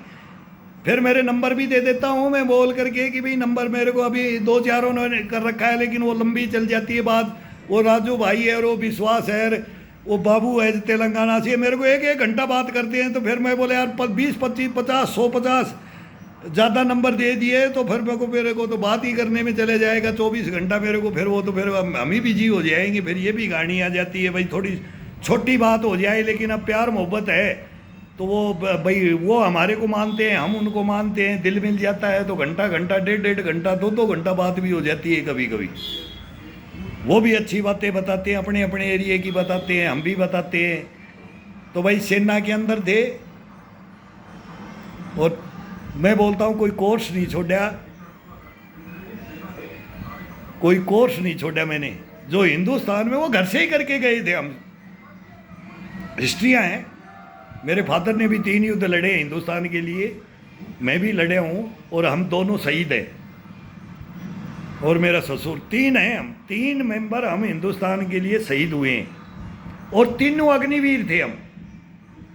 फिर मेरे नंबर भी दे देता हूँ मैं बोल करके कि भाई नंबर मेरे को अभी 2-4 उन्होंने कर रखा है, लेकिन वो लंबी चल जाती है बात। वो राजू भाई है, और वो विश्वास है, वो बाबू है तेलंगाना से, मेरे को 1-1 घंटा बात करते हैं। तो फिर मैं बोले यार 20, 25, 50, 150 ज़्यादा नंबर दे दिए, तो फिर मेरे को तो बात ही करने में चले जाएगा 24 घंटा मेरे को। फिर वो तो फिर हम ही बिजी हो जाएंगे। फिर ये भी कहानी आ जाती है भाई, थोड़ी छोटी बात हो जाए, लेकिन अब प्यार मोहब्बत है तो वो भाई वो हमारे को मानते हैं, हम उनको मानते हैं, दिल मिल जाता है तो घंटा, 1.5 घंटा, 2 घंटा बात भी हो जाती है कभी कभी। वो भी अच्छी बातें बताते हैं, अपने अपने एरिए की बताते हैं, हम भी बताते हैं। तो भाई सेना के अंदर थे, और मैं बोलता हूँ कोई कोर्स नहीं छोड़ा, कोई कोर्स नहीं छोड़ा मैंने। जो हिंदुस्तान में वो घर से ही करके गए थे हम। हिस्ट्रियाँ हैं, मेरे फादर ने भी 3 युद्ध लड़े हिंदुस्तान के लिए, मैं भी लड़े हूँ, और हम दोनों शहीद हैं। और मेरा ससुर, 3 हैं हम, 3 मेंबर हम हिंदुस्तान के लिए शहीद हुए हैं, और 3 अग्निवीर थे हम।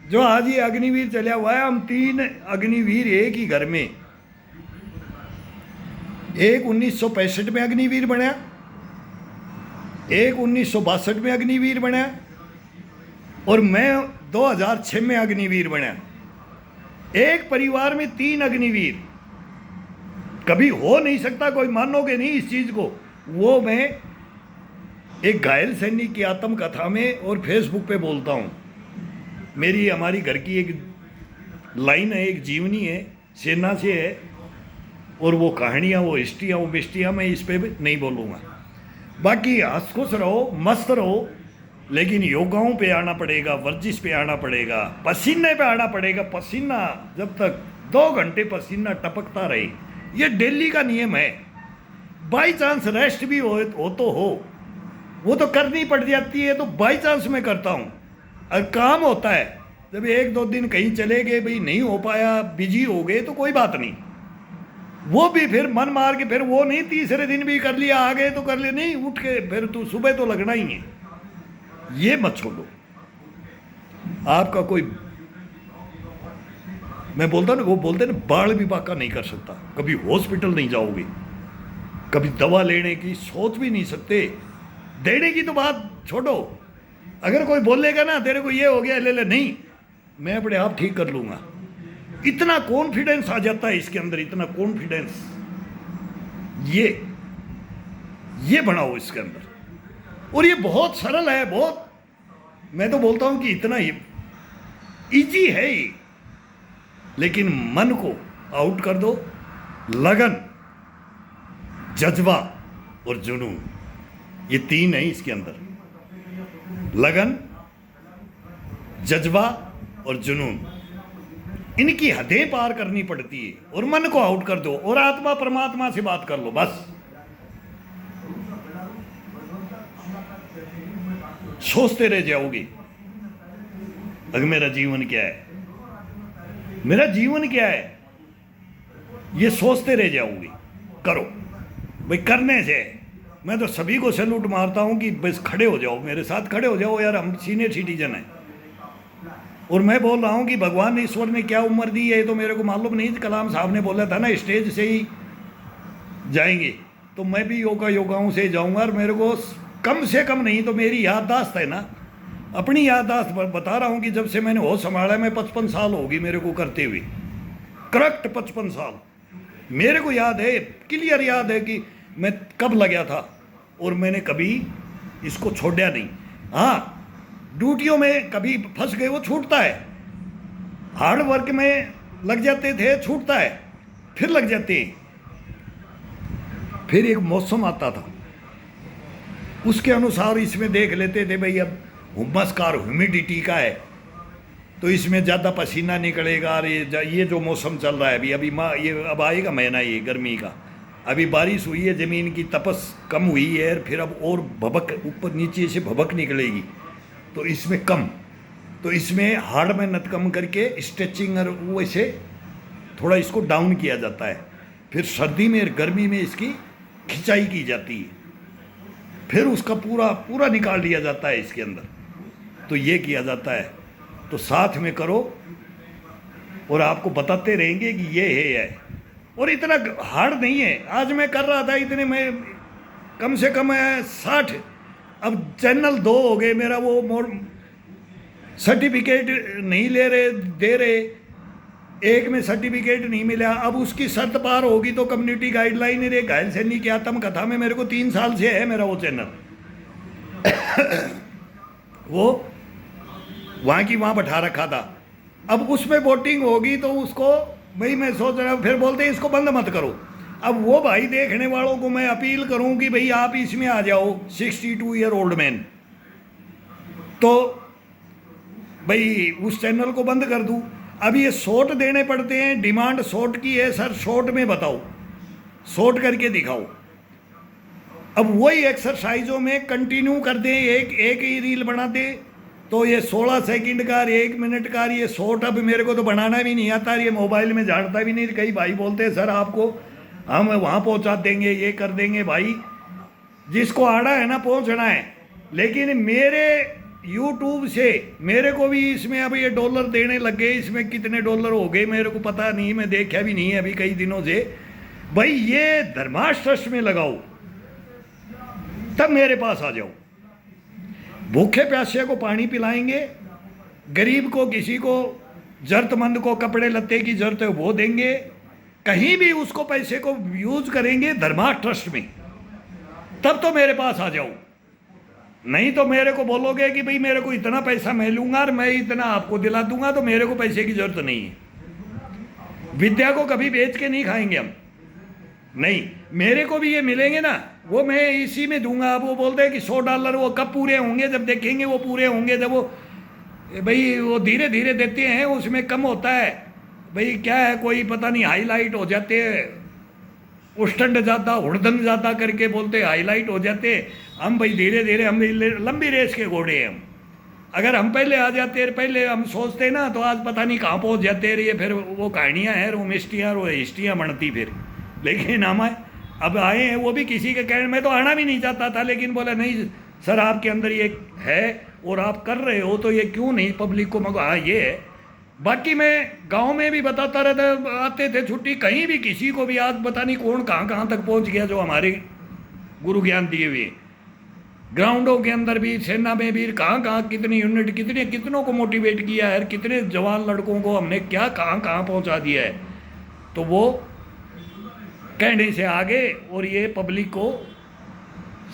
जो आज ये अग्निवीर चला हुआ है, हम 3 अग्निवीर एक ही घर में। एक 1965 में अग्निवीर बना, एक 1962 में अग्निवीर बना, और मैं 2006 में अग्निवीर बना। एक परिवार में 3 अग्निवीर, कभी हो नहीं सकता। कोई मानोगे नहीं इस चीज को। वो मैं एक घायल सैनिक की आत्मकथा में और फेसबुक पे बोलता हूँ। मेरी हमारी घर की एक लाइन है, एक जीवनी है, सेना से है, और वो कहानियाँ, वो हिस्ट्रियाँ, वो बिस्टियाँ मैं इस पे नहीं बोलूँगा। बाकी हंस खुश रहो, मस्त रहो, लेकिन योगाओं पे आना पड़ेगा, वर्जिश पे आना पड़ेगा, पसीने पे आना पड़ेगा। पसीना जब तक 2 घंटे पसीना टपकता रहे, ये डेली का नियम है। बाई चांस रेस्ट भी हो तो हो, वो तो करनी पड़ जाती है, तो बाई चांस मैं करता हूँ। और काम होता है, जब 1-2 दिन कहीं चले गए, भाई नहीं हो पाया, बिजी हो गए, तो कोई बात नहीं। वो भी फिर मन मार के, फिर वो नहीं तीसरे दिन भी कर लिया, आ गए तो कर लिया, नहीं उठ के फिर तू सुबह तो लगना ही है। ये मत छोड़ो। आपका कोई, मैं बोलता ना, वो बोलते ना बाल भी बाका नहीं कर सकता, कभी हॉस्पिटल नहीं जाओगे, कभी दवा लेने की सोच भी नहीं सकते, देने की तो बात छोड़ो। अगर कोई बोलेगा ना तेरे को ये हो गया, ले ले, नहीं, मैं अपने आप ठीक कर लूंगा। इतना कॉन्फिडेंस आ जाता है इसके अंदर, इतना कॉन्फिडेंस, ये बनाओ इसके अंदर। और ये बहुत सरल है, बहुत, मैं तो बोलता हूं कि इतना ही इजी है ही, लेकिन मन को आउट कर दो, लगन, जज्बा और जुनून, ये तीन है इसके अंदर। लगन, जज्बा और जुनून, इनकी हदें पार करनी पड़ती है और मन को आउट कर दो और आत्मा परमात्मा से बात कर लो बस। सोचते रह जाओगे अगर मेरा जीवन क्या है, मेरा जीवन क्या है, ये सोचते रह जाओगे। करो भाई, करने से मैं तो सभी को सैल्यूट मारता हूं कि बस खड़े हो जाओ, मेरे साथ खड़े हो जाओ यार, हम सीनियर सिटीजन हैं। और मैं बोल रहा हूं कि भगवान ईश्वर ने क्या उम्र दी है तो मेरे को मालूम नहीं। कलाम साहब ने बोला था ना स्टेज से ही जाएंगे, तो मैं भी योगाओं से जाऊंगा। और मेरे को कम से कम नहीं तो मेरी याददाश्त है ना, अपनी याददाश्त बता रहा हूं कि जब से मैंने होश संभाला, मैं 55 साल होगी मेरे को करते हुए, करेक्ट 55 साल। मेरे को याद है, क्लियर याद है कि मैं कब लगा था और मैंने कभी इसको छोड़ा नहीं। हाँ, ड्यूटियों में कभी फंस गए वो छूटता है, हार्ड वर्क में लग जाते थे छूटता है, फिर लग जाते हैं। फिर एक मौसम आता था, उसके अनुसार इसमें देख लेते थे भाई अब हुम्मस का और ह्यूमिडिटी का है तो इसमें ज़्यादा पसीना निकलेगा। और ये जो मौसम चल रहा है अभी ये अब आएगा महीना ये गर्मी का, अभी बारिश हुई है, ज़मीन की तपस कम हुई है, फिर अब और भभक ऊपर नीचे से भभक निकलेगी, तो इसमें कम, तो इसमें हार्ड मेहनत कम करके स्ट्रेचिंग और वैसे थोड़ा इसको डाउन किया जाता है। फिर सर्दी में और गर्मी में इसकी खिंचाई की जाती है, फिर उसका पूरा निकाल लिया जाता है इसके अंदर, तो ये किया जाता है। तो साथ में करो और आपको बताते रहेंगे कि ये है। और इतना हार्ड नहीं है। आज मैं कर रहा था इतने में कम से कम 60, अब चैनल 2 हो गए मेरा, वो सर्टिफिकेट नहीं दे रहे, एक में सर्टिफिकेट नहीं मिला। अब उसकी शर्त पार होगी तो कम्युनिटी गाइडलाइन रे घायल सैनिक की आत्म कथा में मेरे को 3 साल से है मेरा वो चैनल वो वहाँ की वहाँ बैठा रखा था। अब उसमें वोटिंग होगी तो उसको भाई मैं सोच रहा हूँ, फिर बोलते हैं इसको बंद मत करो। अब वो भाई देखने वालों को मैं अपील करूँ कि भाई आप इसमें आ जाओ, 62 ईयर ओल्ड मैन, तो भाई उस चैनल को बंद कर दूँ। अब ये शॉर्ट देने पड़ते हैं, डिमांड शॉर्ट की है, सर शॉर्ट में बताओ, शॉर्ट करके दिखाओ। अब वही एक्सरसाइजों में कंटिन्यू कर दें, एक ही रील बना दे तो ये 16 सेकंड का, 1 मिनट का ये शॉर्ट अब मेरे को तो बनाना भी नहीं आता, ये मोबाइल में जानता भी नहीं। कई भाई बोलते हैं सर आपको हम वहाँ पहुँचा देंगे, ये कर देंगे। भाई जिसको आना है ना पहुँचना है, लेकिन मेरे यूट्यूब से मेरे को भी इसमें अब ये डॉलर देने लग गए। इसमें कितने डॉलर हो गए मेरे को पता नहीं, मैं देखा भी नहीं है अभी कई दिनों से। भाई ये धर्माश ट्रस्ट में लगाओ तब मेरे पास आ जाओ। भूखे प्यासे को पानी पिलाएंगे, गरीब को, किसी को जरूरतमंद को कपड़े लत्ते की जरूरत है वो देंगे, कहीं भी उसको पैसे को यूज करेंगे धर्माश ट्रस्ट में, तब तो मेरे पास आ जाओ। नहीं तो मेरे को बोलोगे कि भाई मेरे को इतना पैसा मैं लूंगा और मैं इतना आपको दिला दूंगा, तो मेरे को पैसे की जरूरत नहीं है। विद्या को कभी बेच के नहीं खाएंगे हम, नहीं। मेरे को भी ये मिलेंगे ना वो मैं इसी में दूंगा। अब वो बोलते हैं कि $100 वो कब पूरे होंगे, जब देखेंगे वो पूरे होंगे, जब वो भाई वो धीरे धीरे देते हैं, उसमें कम होता है। भाई क्या है, कोई पता नहीं हाईलाइट हो जाते हैं, उष्टंड ज़्यादा हुड़दंग ज़्यादा करके बोलते हाईलाइट हो जाते। हम भाई धीरे धीरे, हम लंबी रेस के घोड़े हैं हम। अगर हम पहले आ जाते, पहले हम सोचते ना, तो आज पता नहीं कहाँ पहुँच जाते रहिए। फिर वो कहानियाँ हैं, वो मिस्टियाँ, वो हिस्ट्रियाँ बनती फिर। लेकिन हम अब आए हैं, वो भी किसी के कहने में तो आना भी नहीं चाहता था, लेकिन बोला नहीं सर आपके अंदर ये है और आप कर रहे हो तो ये क्यों नहीं पब्लिक को मगो। हाँ ये है। बाकी मैं गांव में भी बताता रहता, आते थे छुट्टी कहीं भी, किसी को भी। आज पता नहीं कौन कहाँ कहाँ तक पहुँच गया जो हमारे गुरु ज्ञान दिए हुए। ग्राउंडों के अंदर भी, सेना में भी, कहाँ कहाँ कितनी यूनिट, कितनों को मोटिवेट किया है, कितने जवान लड़कों को हमने क्या कहाँ कहाँ पहुँचा दिया है। तो वो कहने से आगे, और ये पब्लिक को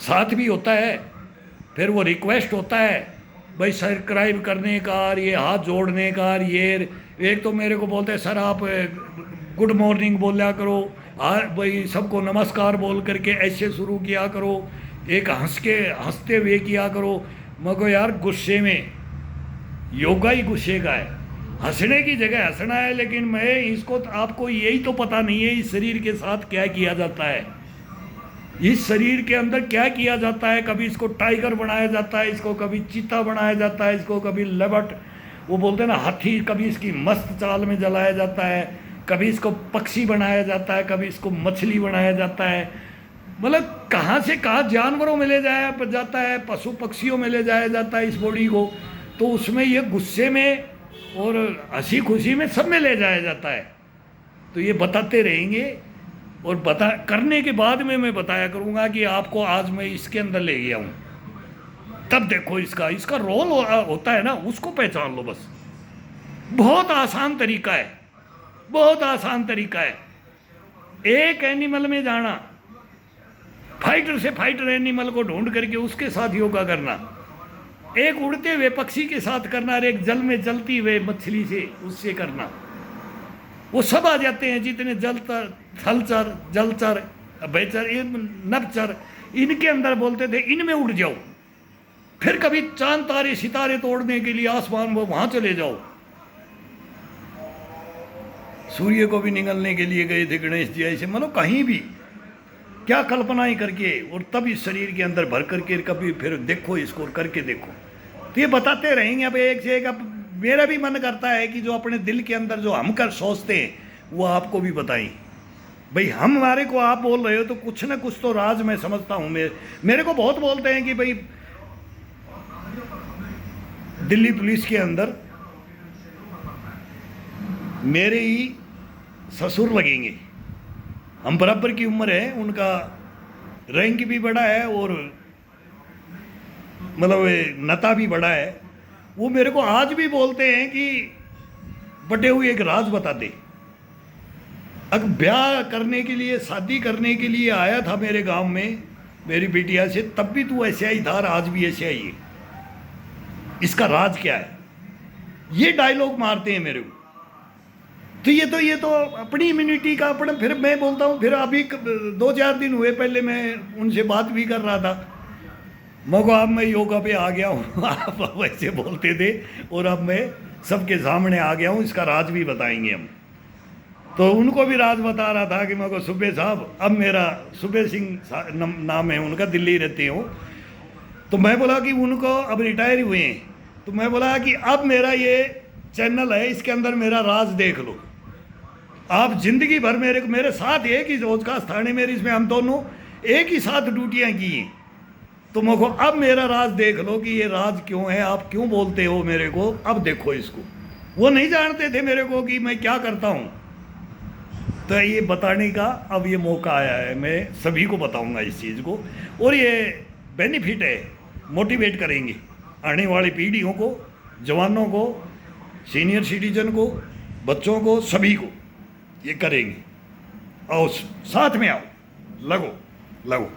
साथ भी होता है। फिर वो रिक्वेस्ट होता है भाई सब्सक्राइब करने का, और ये हाथ जोड़ने का। और ये एक तो मेरे को बोलते हैं सर आप गुड मॉर्निंग बोला करो, भाई सबको नमस्कार बोल करके ऐसे शुरू किया करो, एक हंसते हुए किया करो। मगर यार गुस्से में योगा ही गुस्से का है, हंसने की जगह हंसना है। लेकिन मैं इसको, आपको यही तो पता नहीं है इस शरीर के साथ क्या किया जाता है, इस शरीर के अंदर क्या किया जाता है। कभी इसको टाइगर बनाया जाता है, इसको कभी चीता बनाया जाता है, इसको कभी लेबट, वो बोलते हैं ना हाथी, कभी इसकी मस्त चाल में जलाया जाता है, कभी इसको पक्षी बनाया जाता है, कभी इसको मछली बनाया जाता है। मतलब कहाँ से कहाँ जानवरों में ले जाया जाता है, पशु पक्षियों में ले जाया जाता है इस बॉडी को। तो उसमें ये गुस्से में और हंसी खुशी में सब में ले जाया जाता है। तो ये बताते रहेंगे और बता करने के बाद में मैं बताया करूँगा कि आपको आज मैं इसके अंदर ले गया हूँ, तब देखो इसका रोल होता है ना, उसको पहचान लो बस। बहुत आसान तरीका है, बहुत आसान तरीका है। एक एनिमल में जाना, फाइटर से फाइटर एनिमल को ढूंढ करके उसके साथ योगा करना, एक उड़ते हुए पक्षी के साथ करना और एक जल में चलती हुए मछली से उससे करना। वो सब आ जाते हैं जितने जलचर, थलचर, जलचर, भयचर, नभचर, इनके अंदर बोलते थे इनमें उड़ जाओ। फिर कभी चांद तारे सितारे तोड़ने के लिए आसमान में वहां चले जाओ। सूर्य को भी निगलने के लिए गए थे गणेश जी ऐसे, मतलब कहीं भी क्या कल्पनाएं करके, और तब इस शरीर के अंदर भर करके कभी फिर देखो इसको करके देखो। तो ये बताते रहेंगे अब एक से एक। अब मेरा भी मन करता है कि जो अपने दिल के अंदर जो हम कर सोचते हैं वो आपको भी बताएं। भाई हमारे को आप बोल रहे हो तो कुछ ना कुछ तो राज मैं समझता हूँ। मेरे को बहुत बोलते हैं कि भाई दिल्ली पुलिस के अंदर मेरे ही ससुर लगेंगे, हम बराबर की उम्र है, उनका रैंक भी बड़ा है और मतलब नता भी बड़ा है। वो मेरे को आज भी बोलते हैं कि बटे हुए एक राज बता दे। अब ब्याह करने के लिए, शादी करने के लिए आया था मेरे गांव में मेरी बिटिया से, तब भी तू ऐसे ही था, आज भी ऐसे ही है, इसका राज क्या है? ये डायलॉग मारते हैं मेरे को। तो ये तो अपनी इम्यूनिटी का अपना। फिर मैं बोलता हूँ, फिर अभी 2-4 दिन हुए पहले मैं उनसे बात भी कर रहा था, मगर अब मैं योगा पे आ गया हूँ। आप वैसे बोलते थे और अब मैं सबके सामने आ गया हूँ, इसका राज भी बताएंगे हम। तो उनको भी राज बता रहा था कि मगर सुबह साहब, अब मेरा सुबह सिंह नाम है उनका, दिल्ली रहते हो। तो मैं बोला कि उनको अब रिटायर हुए हैं, तो मैं बोला कि अब मेरा ये चैनल है, इसके अंदर मेरा राज देख लो। आप जिंदगी भर मेरे साथ एक ही रोज का स्थान है मेरी, इसमें हम दोनों एक ही साथ ड्यूटियाँ की हैं। तो मुझको अब मेरा राज देख लो कि ये राज क्यों है, आप क्यों बोलते हो मेरे को, अब देखो इसको। वो नहीं जानते थे मेरे को कि मैं क्या करता हूँ। तो ये बताने का अब ये मौका आया है, मैं सभी को बताऊंगा इस चीज़ को। और ये बेनिफिट है, मोटिवेट करेंगे आने वाली पीढ़ियों को, जवानों को, सीनियर सिटीजन को, बच्चों को, सभी को ये करेंगे। आओ साथ में आओ, लगो लगो।